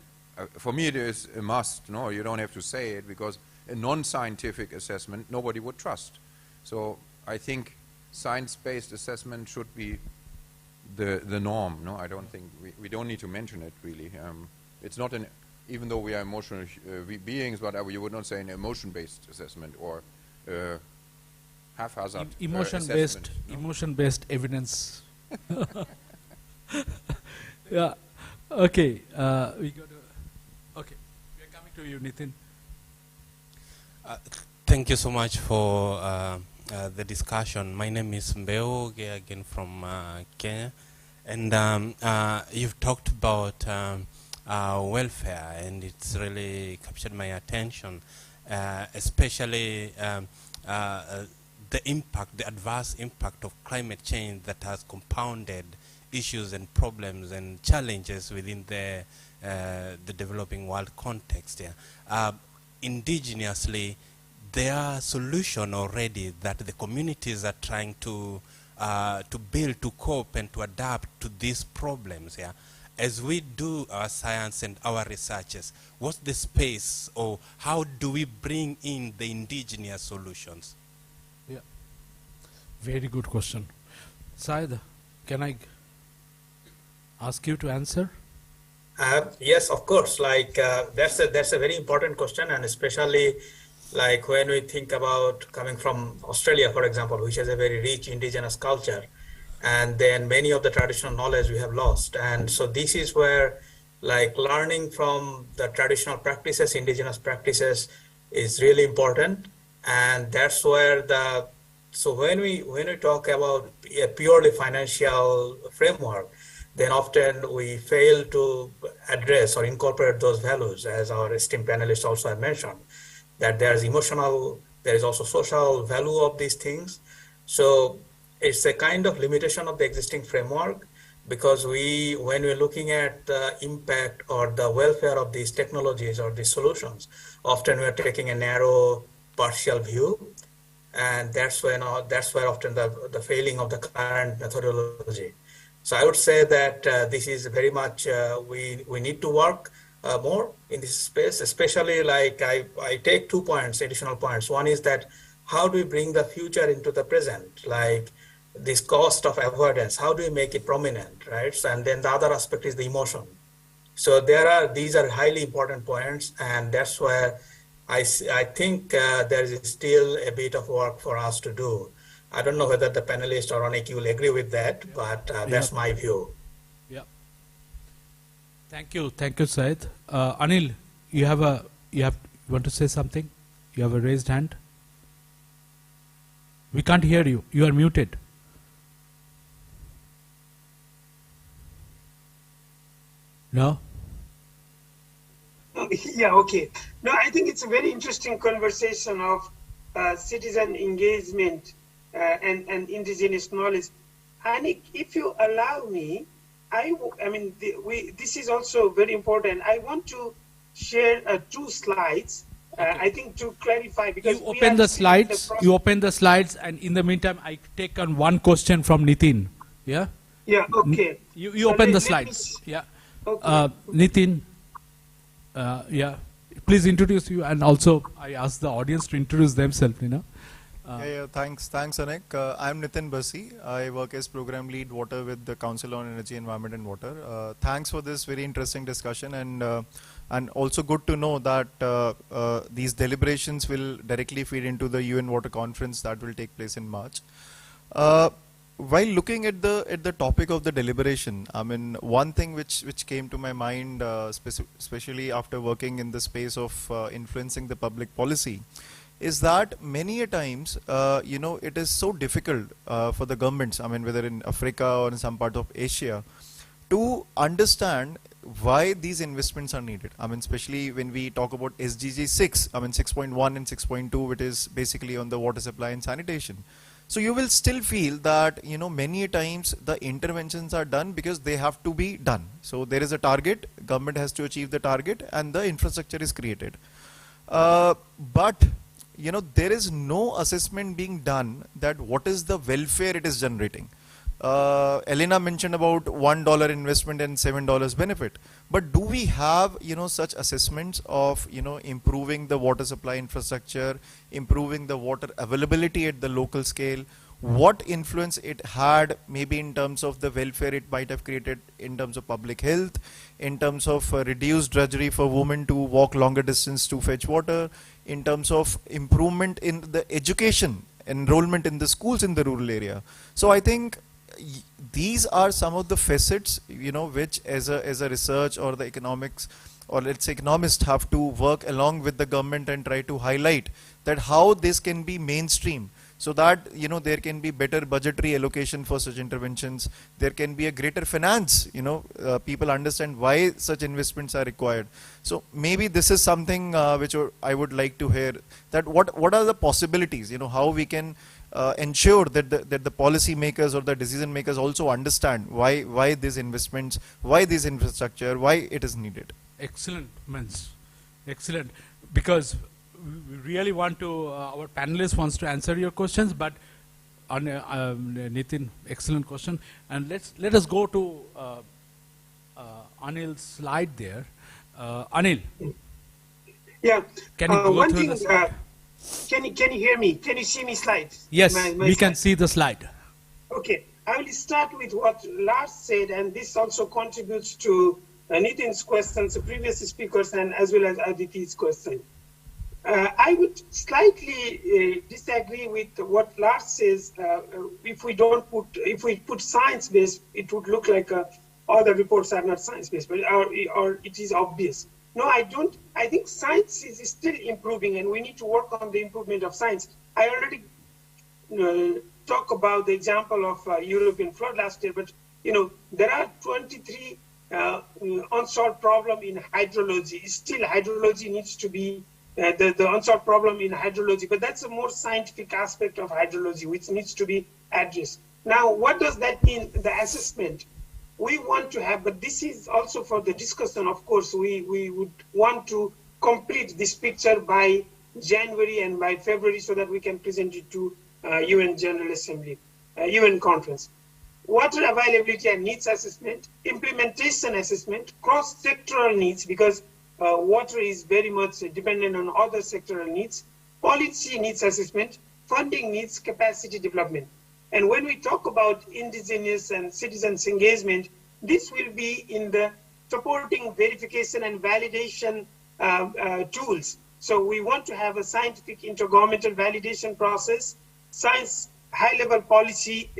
for me, it is a must. You don't have to say it, because a non-scientific assessment nobody would trust. So I think science-based assessment should be the norm. I don't think we don't need to mention it really. It's not an, even though we are emotional beings, but you would not say an emotion-based assessment or haphazard emotion-based evidence. Yeah. Okay. We go to. Okay. We are coming to you, Nitin. Thank you so much for the discussion. My name is Mbeo, again from Kenya, and you've talked about welfare, and it's really captured my attention, especially the impact, the adverse impact of climate change that has compounded issues and problems and challenges within the developing world context. Indigenously, there are solutions already that the communities are trying to build, to cope, and to adapt to these problems. As we do our science and our researches, what's the space, or how do we bring in the indigenous solutions? Yeah, very good question. Said, can I ask you to answer? Yes, of course. That's a very important question, and especially when we think about coming from Australia, for example, which has a very rich indigenous culture, and then many of the traditional knowledge we have lost. And so this is where like learning from the traditional practices, indigenous practices, is really important. And that's where so when we talk about a purely financial framework, then often we fail to address or incorporate those values, as our esteemed panelists also have mentioned, that there's emotional, there is also social value of these things. So it's a kind of limitation of the existing framework, because when we're looking at the impact or the welfare of these technologies or these solutions, often we're taking a narrow, partial view. And that's where often the failing of the current methodology. So I would say that this is very much, we need to work more in this space, especially like I take 2 points, additional points. One is that how do we bring the future into the present? Like this cost of avoidance, how do we make it prominent, right? So, and then the other aspect is the emotion. So these are highly important points, and that's where I think there is still a bit of work for us to do. I don't know whether the panelists or Anik will agree with that, but that's my view. Yeah. Thank you, Syed. Anil, you want to say something? You have a raised hand. We can't hear you. You are muted. No? Yeah, okay. No, I think it's a very interesting conversation of citizen engagement and indigenous knowledge. Anik, if you allow me, this is also very important. I want to share 2 slides. I think to clarify, because you open the slides, and in the meantime, I take on one question from Nitin. Yeah. Yeah. Okay. You so open the slides. Yeah. Okay. Nitin. Yeah. Please introduce you, and also I ask the audience to introduce themselves. Thanks, Anik. I'm Nitin Basi. I work as Program Lead Water with the Council on Energy, Environment and Water. Thanks for this very interesting discussion, and also good to know that these deliberations will directly feed into the UN Water Conference that will take place in March. While looking at the topic of the deliberation, I mean, one thing which came to my mind, especially after working in the space of influencing the public policy, is that many a times, it is so difficult for the governments, I mean, whether in Africa or in some part of Asia, to understand why these investments are needed. I mean, especially when we talk about SDG 6, I mean 6.1 and 6.2, which is basically on the water supply and sanitation. So you will still feel that, many times the interventions are done because they have to be done. So there is a target, government has to achieve the target, and the infrastructure is created. But there is no assessment being done that what is the welfare it is generating. Elena mentioned about $1 investment and $7 benefit. But do we have, such assessments of, improving the water supply infrastructure, improving the water availability at the local scale? What influence it had maybe in terms of the welfare it might have created in terms of public health, in terms of reduced drudgery for women to walk longer distance to fetch water, in terms of improvement in the education, enrollment in the schools in the rural area. So I think these are some of the facets, which as a research or the economics, or let's say economists, have to work along with the government and try to highlight that how this can be mainstream, so that there can be better budgetary allocation for such interventions. There can be a greater finance. People understand why such investments are required. So maybe this is something which I would like to hear. That what are the possibilities? How we can ensure that the policy makers or the decision makers also understand why these investments, why this infrastructure, why it is needed. Excellent, Mans. Excellent. Because we really want to, our panelists wants to answer your questions, but Nitin, excellent question. And let us go to Anil's slide there. Anil. Yeah. Can you go through the slide? Can you hear me? Can you see me slides? Yes, we can see the slide. Okay. I will start with what Lars said, and this also contributes to Nitin's questions, the previous speakers, and as well as Aditi's question. I would slightly disagree with what Lars says. If we put science-based, it would look like all the reports are not science-based, but or it is obvious. No, I don't. I think science is still improving, and we need to work on the improvement of science. I already talk about the example of European flood last year, but there are 23 unsolved problem in hydrology. Still, hydrology needs to be the unsolved problem in hydrology, but that's a more scientific aspect of hydrology which needs to be addressed. Now, what does that mean? The assessment we want to have, but this is also for the discussion. Of course, we would want to complete this picture by January and by February so that we can present it to UN General Assembly, UN conference. Water availability and needs assessment, implementation assessment, cross-sectoral needs, because water is very much dependent on other sectoral needs, policy needs assessment, funding needs, capacity development. And when we talk about indigenous and citizens engagement, this will be in the supporting verification and validation tools. So we want to have a scientific intergovernmental validation process, science high-level policy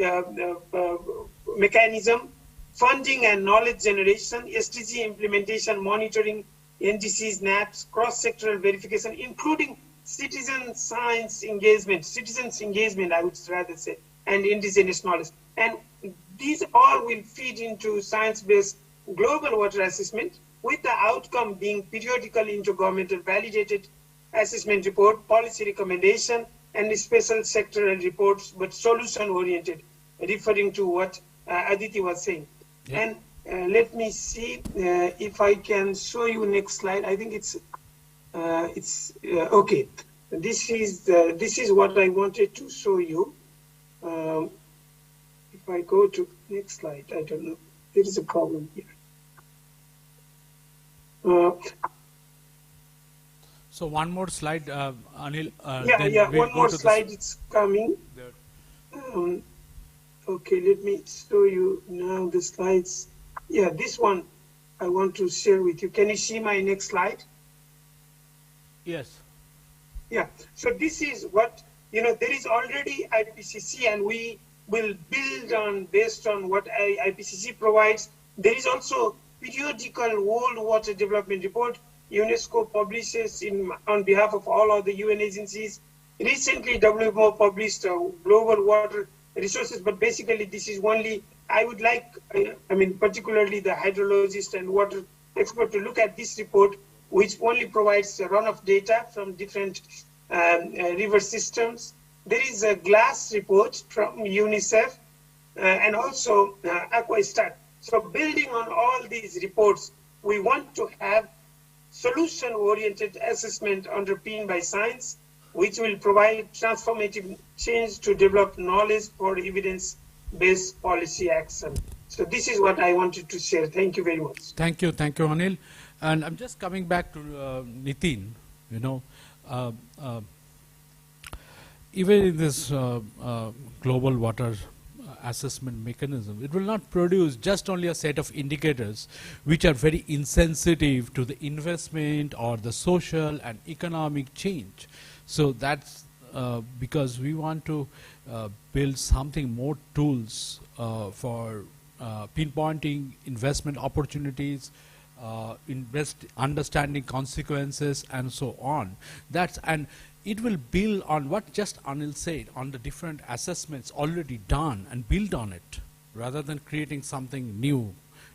mechanism, funding and knowledge generation, SDG implementation, monitoring, NDCs, NAPs, cross-sectoral verification, including citizens engagement, I would rather say, and indigenous knowledge. And these all will feed into science-based global water assessment, with the outcome being periodical intergovernmental validated assessment report, policy recommendation, and special sectoral reports, but solution-oriented, referring to what Aditi was saying. Yeah. And let me see if I can show you next slide. I think it's okay. This is what I wanted to show you. If I go to next slide, I don't know. There is a problem here. So one more slide, Anil. One more slide. It's coming. Okay, let me show you now the slides. Yeah, this one I want to share with you. Can you see my next slide? Yes. Yeah. So this is what there is already IPCC, and we will build on based on what IPCC provides. There is also periodical World Water Development Report UNESCO publishes on behalf of all other UN agencies. Recently, WMO published Global Water Resources, but basically this is only, I would like, particularly the hydrologist and water expert to look at this report, which only provides a runoff data from different river systems. There is a GLASS report from UNICEF and also Aquastat. So building on all these reports, we want to have solution-oriented assessment underpinned by science, which will provide transformative change to develop knowledge for evidence-based policy action. So this is what I wanted to share. Thank you very much. Thank you, Anil. And I'm just coming back to Nitin. Even in this global water assessment mechanism, it will not produce just only a set of indicators which are very insensitive to the investment or the social and economic change. So that's because we want to build something more tools for pinpointing investment opportunities, understanding consequences, and so on. And it will build on what just Anil said, on the different assessments already done, and build on it rather than creating something new.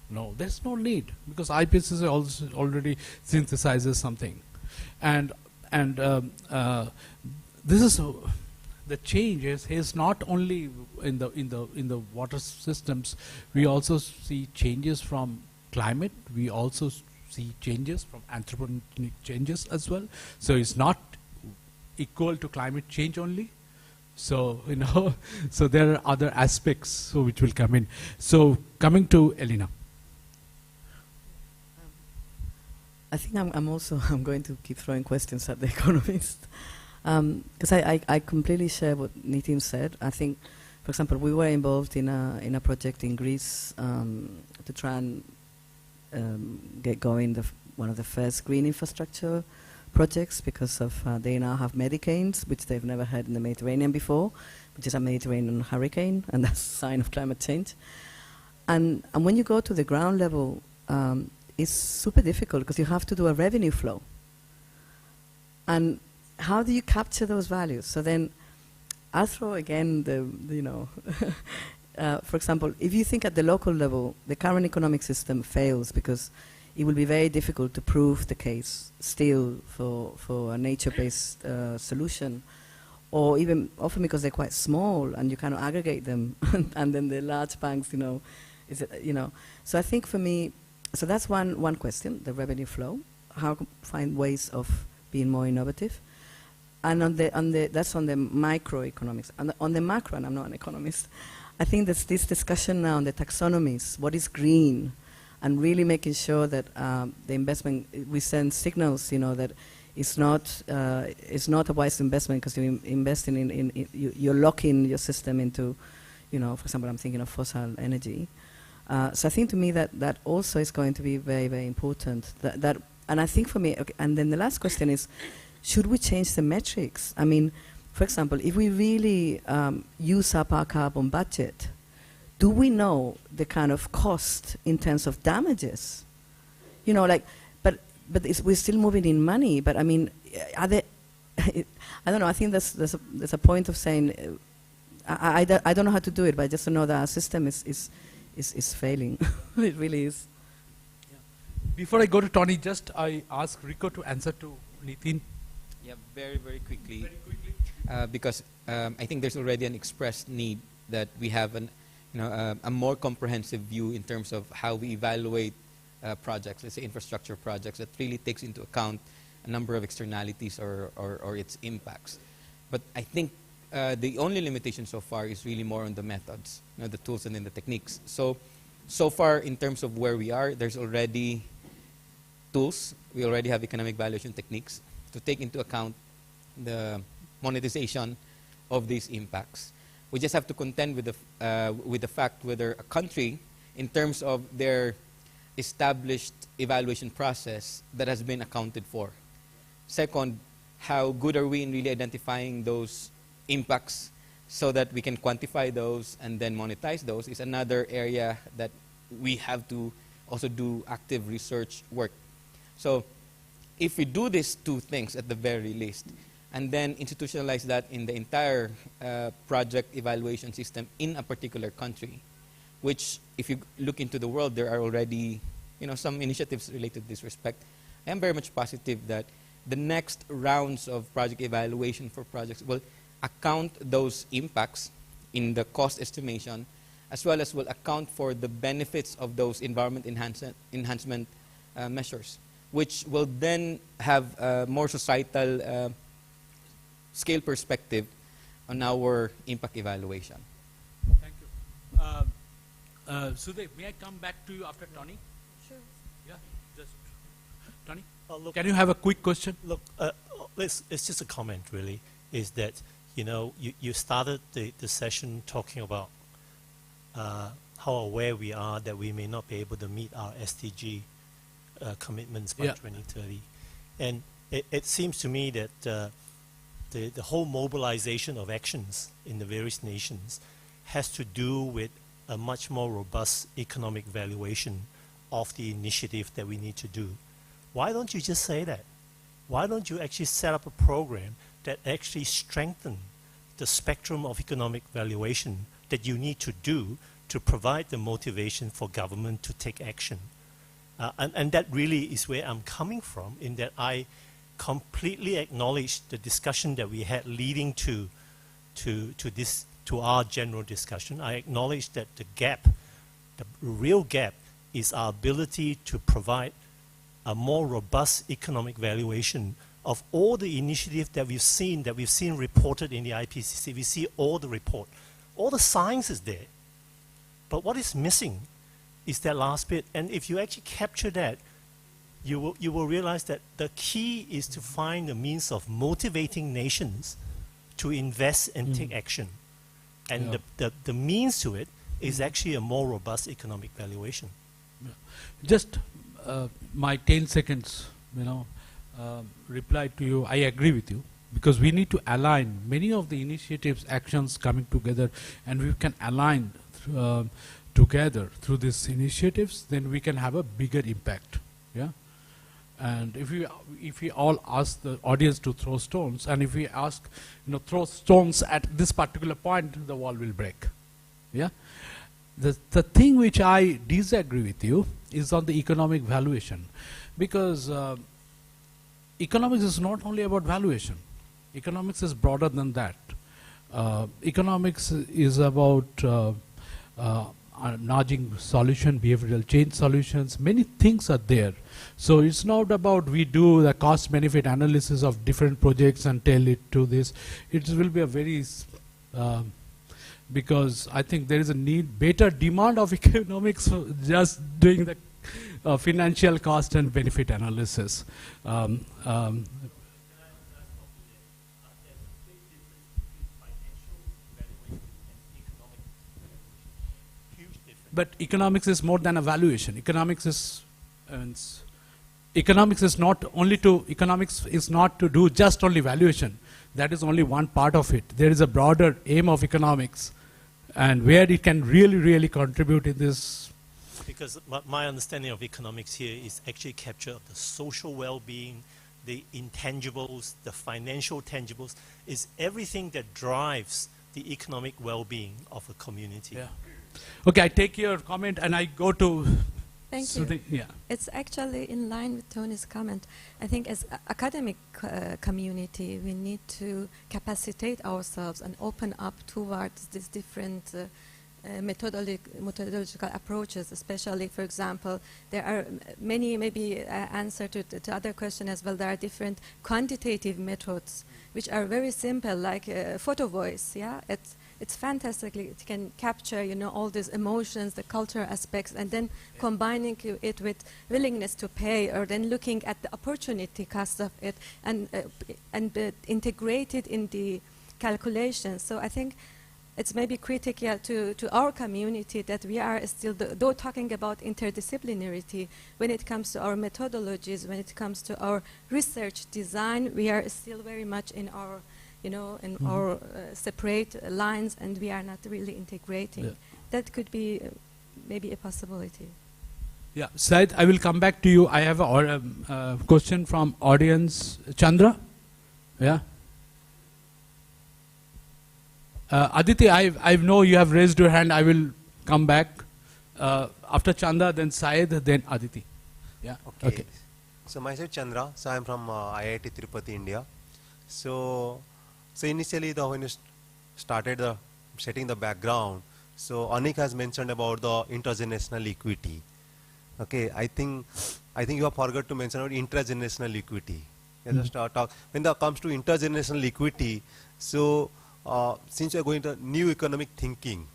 No, there's no need, because IPCC also already synthesizes something, and this is the change is not only in the water systems. We also see changes from climate. We also see changes from anthropogenic changes as well. So it's not equal to climate change only. So so there are other aspects which will come in. So coming to Elena. I think I'm going to keep throwing questions at the economist, because I completely share what Nitin said. I think, for example, we were involved in a project in Greece to try and get going one of the first green infrastructure projects because of they now have Medicanes, which they've never had in the Mediterranean before, which is a Mediterranean hurricane, and that's a sign of climate change. And when you go to the ground level, it's super difficult because you have to do a revenue flow. And how do you capture those values? So then, I'll throw again for example, if you think at the local level, the current economic system fails because it will be very difficult to prove the case still for a nature-based solution, or even often because they're quite small and you kind of aggregate them, and then the large banks, So I think for me, so that's one question, the revenue flow, how to find ways of being more innovative. And that's on the microeconomics. On the macro, and I'm not an economist, I think there's this discussion now on the taxonomies, what is green, and really making sure that the investment, we send signals, that it's not a wise investment because you're investing you're locking your system into, for example, I'm thinking of fossil energy. So I think to me that also is going to be very, very important. And I think for me, okay, and then the last question is, should we change the metrics? I mean, for example, if we really use up our carbon budget, do we know the kind of cost in terms of damages? But we're still moving in money. But I mean, are there? I don't know. I think there's a point of saying, I don't know how to do it, but I just know that our system is failing. It really is. Yeah. Before I go to Tony, I ask Rico to answer to Nitin. Yeah, very, very quickly. Very quickly. Because I think there's already an expressed need that we have a more comprehensive view in terms of how we evaluate projects, let's say infrastructure projects, that really takes into account a number of externalities or its impacts. But I think the only limitation so far is really more on the methods, the tools and then the techniques. So far in terms of where we are, there's already tools. We already have economic valuation techniques to take into account the monetization of these impacts. We just have to contend with the fact whether a country, in terms of their established evaluation process, that has been accounted for. Second, how good are we in really identifying those impacts so that we can quantify those and then monetize those is another area that we have to also do active research work. So if we do these two things at the very least, and then institutionalize that in the entire project evaluation system in a particular country, which if you look into the world, there are already some initiatives related to this respect. I am very much positive that the next rounds of project evaluation for projects will account those impacts in the cost estimation, as well as will account for the benefits of those environment enhancement measures, which will then have a more societal scale perspective on our impact evaluation. Thank you. Sudhir, may I come back to you after Tony? Sure. Yeah, just Tony. Can you have a quick question? Look, it's just a comment really, is that, you started the session talking about how aware we are that we may not be able to meet our SDG commitments by 2030. And it seems to me that the whole mobilization of actions in the various nations has to do with a much more robust economic valuation of the initiative that we need to do. Why don't you just say that? Why don't you actually set up a program that actually strengthens the spectrum of economic valuation that you need to do to provide the motivation for government to take action? And that really is where I'm coming from, in that I completely acknowledge the discussion that we had leading to our general discussion. I acknowledge that the real gap is our ability to provide a more robust economic valuation of all the initiatives that we've seen reported in the IPCC. We see all the report. All the science is there. But what is missing is that last bit. And if you actually capture that, you will realize that the key is to find a means of motivating nations to invest and take action. And the means to it is actually a more robust economic valuation. Just my 10 seconds, reply to you, I agree with you, because we need to align many of the initiatives, actions coming together, and we can align together through these initiatives, then we can have a bigger impact. Yeah. And if we all ask the audience to throw stones, and if we ask, throw stones at this particular point, the wall will break. Yeah. The thing which I disagree with you is on the economic valuation, because economics is not only about valuation. Economics is broader than that. Economics is about nudging solution, behavioral change solutions. Many things are there. So it's not about we do the cost benefit analysis of different projects and tell it to this. It will be a very because I think there is a better demand of economics for just doing the financial cost and benefit analysis. But economics is more than a valuation. Economics is not to do just only valuation. That is only one part of it. There is a broader aim of economics, and where it can really, really contribute in this. Because my understanding of economics here is actually capture of the social well-being, the intangibles, the financial tangibles, is everything that drives the economic well-being of a community. Yeah. Okay, I take your comment and I go to. Thank you. Yeah. It's actually in line with Tony's comment. I think as academic community, we need to capacitate ourselves and open up towards these different methodological approaches, especially, for example, there are many, maybe answer to other question as well, there are different quantitative methods which are very simple, like photo voice, yeah? It's fantastically, it can capture, all these emotions, the cultural aspects, and then combining it with willingness to pay, or then looking at the opportunity cost of it, and integrate it in the calculation. So I think it's maybe critical to our community that we are still, though talking about interdisciplinarity, when it comes to our methodologies, when it comes to our research design, we are still very much in our our separate lines, and we are not really integrating. Yeah. That could be maybe a possibility. Yeah, Syed, I will come back to you. I have a question from audience. Chandra? Yeah? Aditi, I know you have raised your hand. I will come back. After Chandra, then Syed, then Aditi. Yeah? Okay. So myself Chandra. So I am from IIT Tirupati, India. So initially, when you started setting the background, so Anik has mentioned about the intergenerational equity. Okay, I think you have forgot to mention about intergenerational equity. When it comes to intergenerational equity, so since you are going to new economic thinking,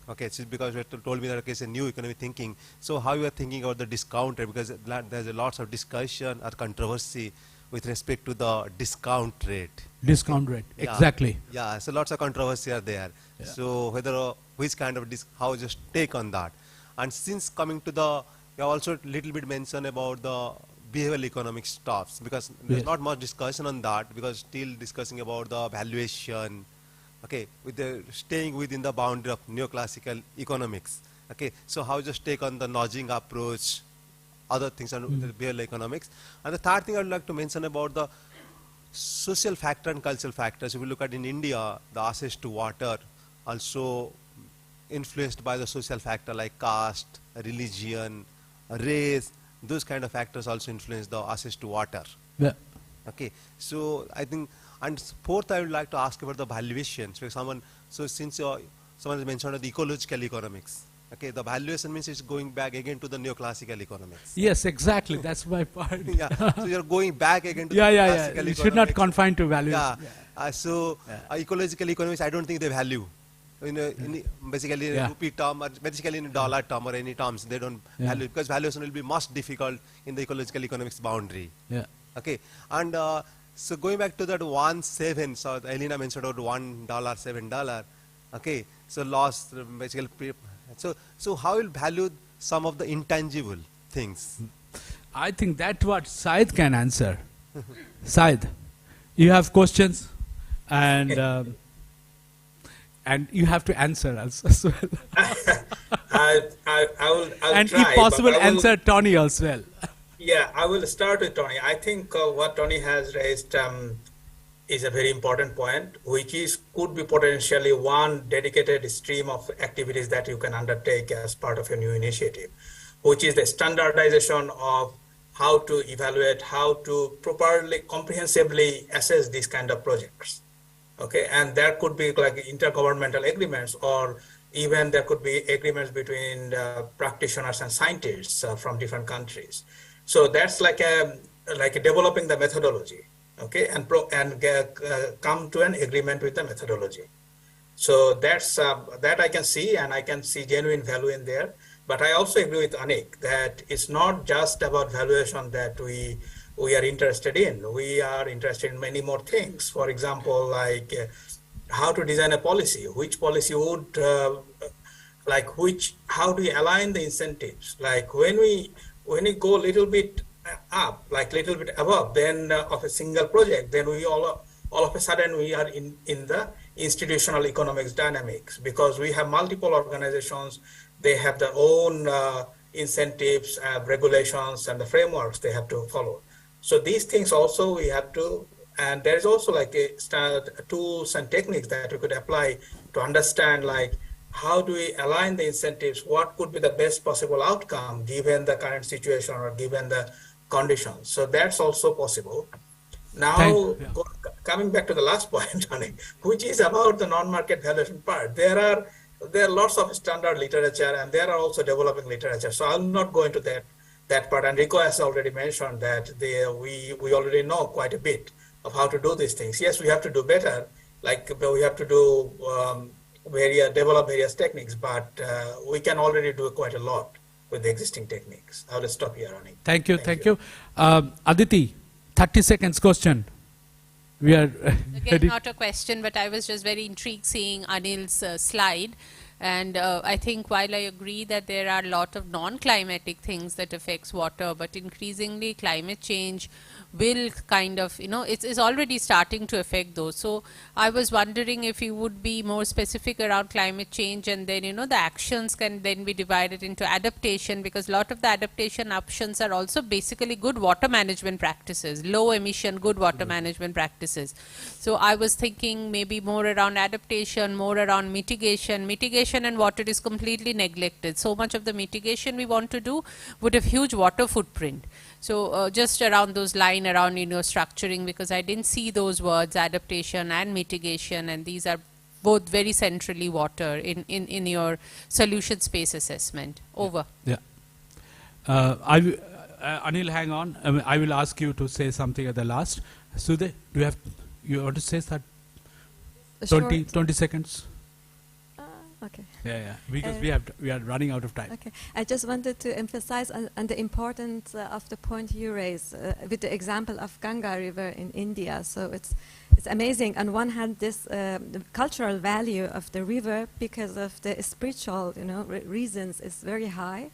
okay, it's because you told me that okay, it's a new economic thinking. So how you are thinking about the discount rate, because there's a lots of discussion or controversy with respect to the discount rate. Discount rate, yeah. Exactly. Yeah, so lots of controversy are there. Yeah. So whether which kind of how just take on that. And since coming to you also a little bit mention about the behavioral economic stuffs, because there's not much discussion on that, because still discussing about the valuation, okay, with staying within the boundary of neoclassical economics. Okay, so how just take on the nudging approach, other things on the behavioral economics. And the third thing I would like to mention about the social factor and cultural factors. If we look at in India, the access to water also influenced by the social factor like caste, religion, race. Those kind of factors also influence the access to water. Yeah. Okay. So I think, and fourth, I would like to ask about the valuations. So since someone has mentioned the ecological economics. Okay, the valuation means it's going back again to the neoclassical economics. Yes, exactly. That's my part. Yeah. So you're going back again to the classical economics. You should not confine to valuation. Yeah. Ecological economics, I don't think they value. Basically in rupee term, or basically in dollar term or any terms, they don't value, because valuation will be much difficult in the ecological economics boundary. Yeah. Okay. And so going back to that 1.7, so Elena mentioned about $1, $7. Okay. So loss basically. So how will value some of the intangible things? I think that's what Syed can answer. Said, you have questions, and you have to answer as well. I'll and try, if possible, but answer Tony as well. Yeah, I will start with Tony. I think what Tony has raised is a very important point, which is could be potentially one dedicated stream of activities that you can undertake as part of a new initiative, which is the standardization of how to evaluate, how to properly, comprehensively assess these kind of projects. Okay, and there could be like intergovernmental agreements, or even there could be agreements between practitioners and scientists from different countries. So that's like developing the methodology, okay, and come to an agreement with the methodology. So that's that I can see, and I can see genuine value in there. But I also agree with Anik that it's not just about valuation that we are interested in. We are interested in many more things. For example, like how to design a policy, which policy would, how do you align the incentives? Like when we go a little bit up, like little bit above, then of a single project, then we all of a sudden we are in the institutional economics dynamics, because we have multiple organizations. They have their own incentives, regulations, and the frameworks they have to follow. So these things also we have to, and there's also like a tools and techniques that we could apply to understand like how do we align the incentives, what could be the best possible outcome given the current situation or given the conditions. So that's also possible. Now, coming back to the last point, which is about the non-market valuation part, there are lots of standard literature, and there are also developing literature. So I'll not go into that part. And Rico has already mentioned that we already know quite a bit of how to do these things. Yes, we have to do better. Like we have to do develop various techniques, but we can already do quite a lot with the existing techniques. I will stop here, Ani. Thank you. Aditi, 30 seconds question. We are again not a question, but I was just very intrigued seeing Anil's slide. And I think while I agree that there are a lot of non-climatic things that affects water, but increasingly climate change will kind of, it's already starting to affect those. So I was wondering if you would be more specific around climate change, and then, the actions can then be divided into adaptation, because a lot of the adaptation options are also basically good water management practices, low emission, good water management practices. So I was thinking maybe more around adaptation, more around mitigation. Mitigation and water is completely neglected. So much of the mitigation we want to do would have huge water footprint. So just around those lines, around structuring, because I didn't see those words, adaptation and mitigation, and these are both very centrally water in your solution space assessment. Over. Yeah. Anil, hang on. I will ask you to say something at the last. Sudhe, you want to say that? 20 seconds. Okay. Yeah. Because we are running out of time. Okay. I just wanted to emphasize on the importance of the point you raised with the example of Ganga River in India. So it's amazing. On one hand, this the cultural value of the river, because of the spiritual reasons, is very high.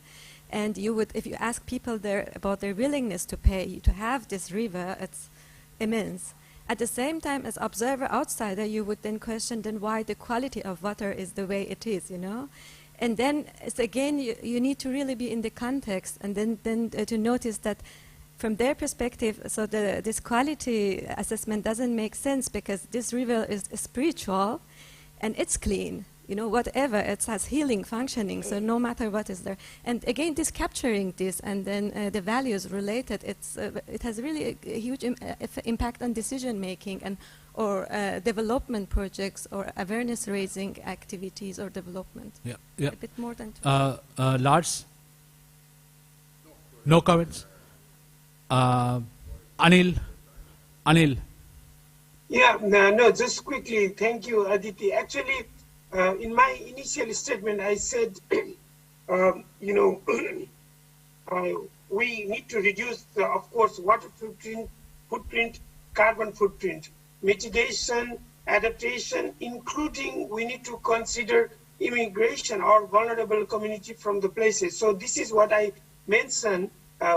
And if you ask people there about their willingness to pay to have this river, it's immense. At the same time, as observer outsider, you would then question why the quality of water is the way it is, And then, it's again, you need to really be in the context, and then to notice that from their perspective, so this quality assessment doesn't make sense, because this river is spiritual, and it's clean. Whatever, it has healing functioning, so no matter what is there. And again, this capturing this, and then the values related, it has really a huge impact on decision making, or development projects, or awareness raising activities, or development. Yeah. A bit more than Lars? No comments? Anil? Yeah, no, just quickly, thank you, Aditi. Actually, in my initial statement, I said, we need to reduce, of course, water footprint, carbon footprint, mitigation, adaptation, including we need to consider immigration or vulnerable community from the places. So this is what I mentioned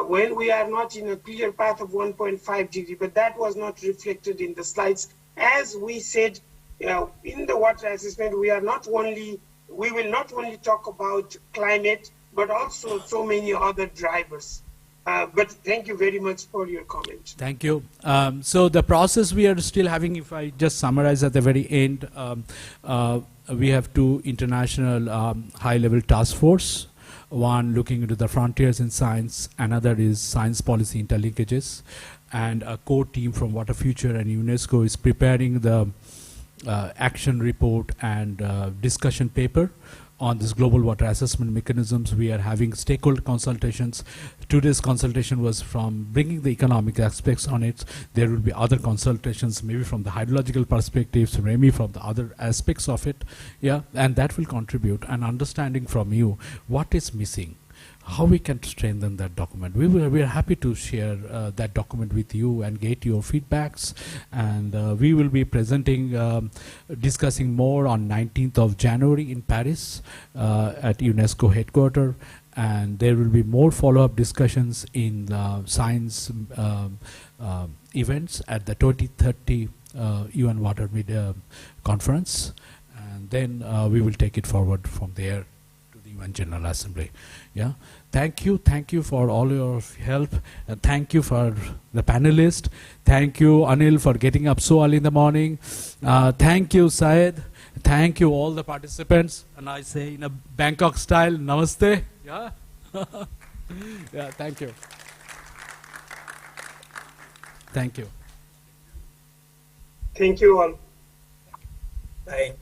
when we are not in a clear path of 1.5 degree, but that was not reflected in the slides. As we said, in the water assessment, we will not only talk about climate, but also so many other drivers. But thank you very much for your comment. Thank you. So the process we are still having, if I just summarize at the very end, we have two international high-level task force. One looking into the frontiers in science, another is science policy interlinkages, and a core team from Water Future and UNESCO is preparing the action report and discussion paper on this global water assessment mechanisms. We are having stakeholder consultations. Today's consultation was from bringing the economic aspects on it. There will be other consultations, maybe from the hydrological perspectives, maybe from the other aspects of it. Yeah, and that will contribute an understanding from you what is missing, how we can strengthen that document. We are happy to share that document with you and get your feedbacks, and we will be presenting, discussing more on 19th of January in Paris at UNESCO headquarters, and there will be more follow-up discussions in science events at the 2030 UN Water Media Conference, and then we will take it forward from there to the UN General Assembly. Yeah, thank you for all your help, and thank you for the panelists. Thank you, Anil, for getting up so early in the morning. Thank you, Syed. Thank you, all the participants. And I say in a Bangkok style, namaste. Yeah, yeah. Thank you. Thank you. Thank you all. Bye.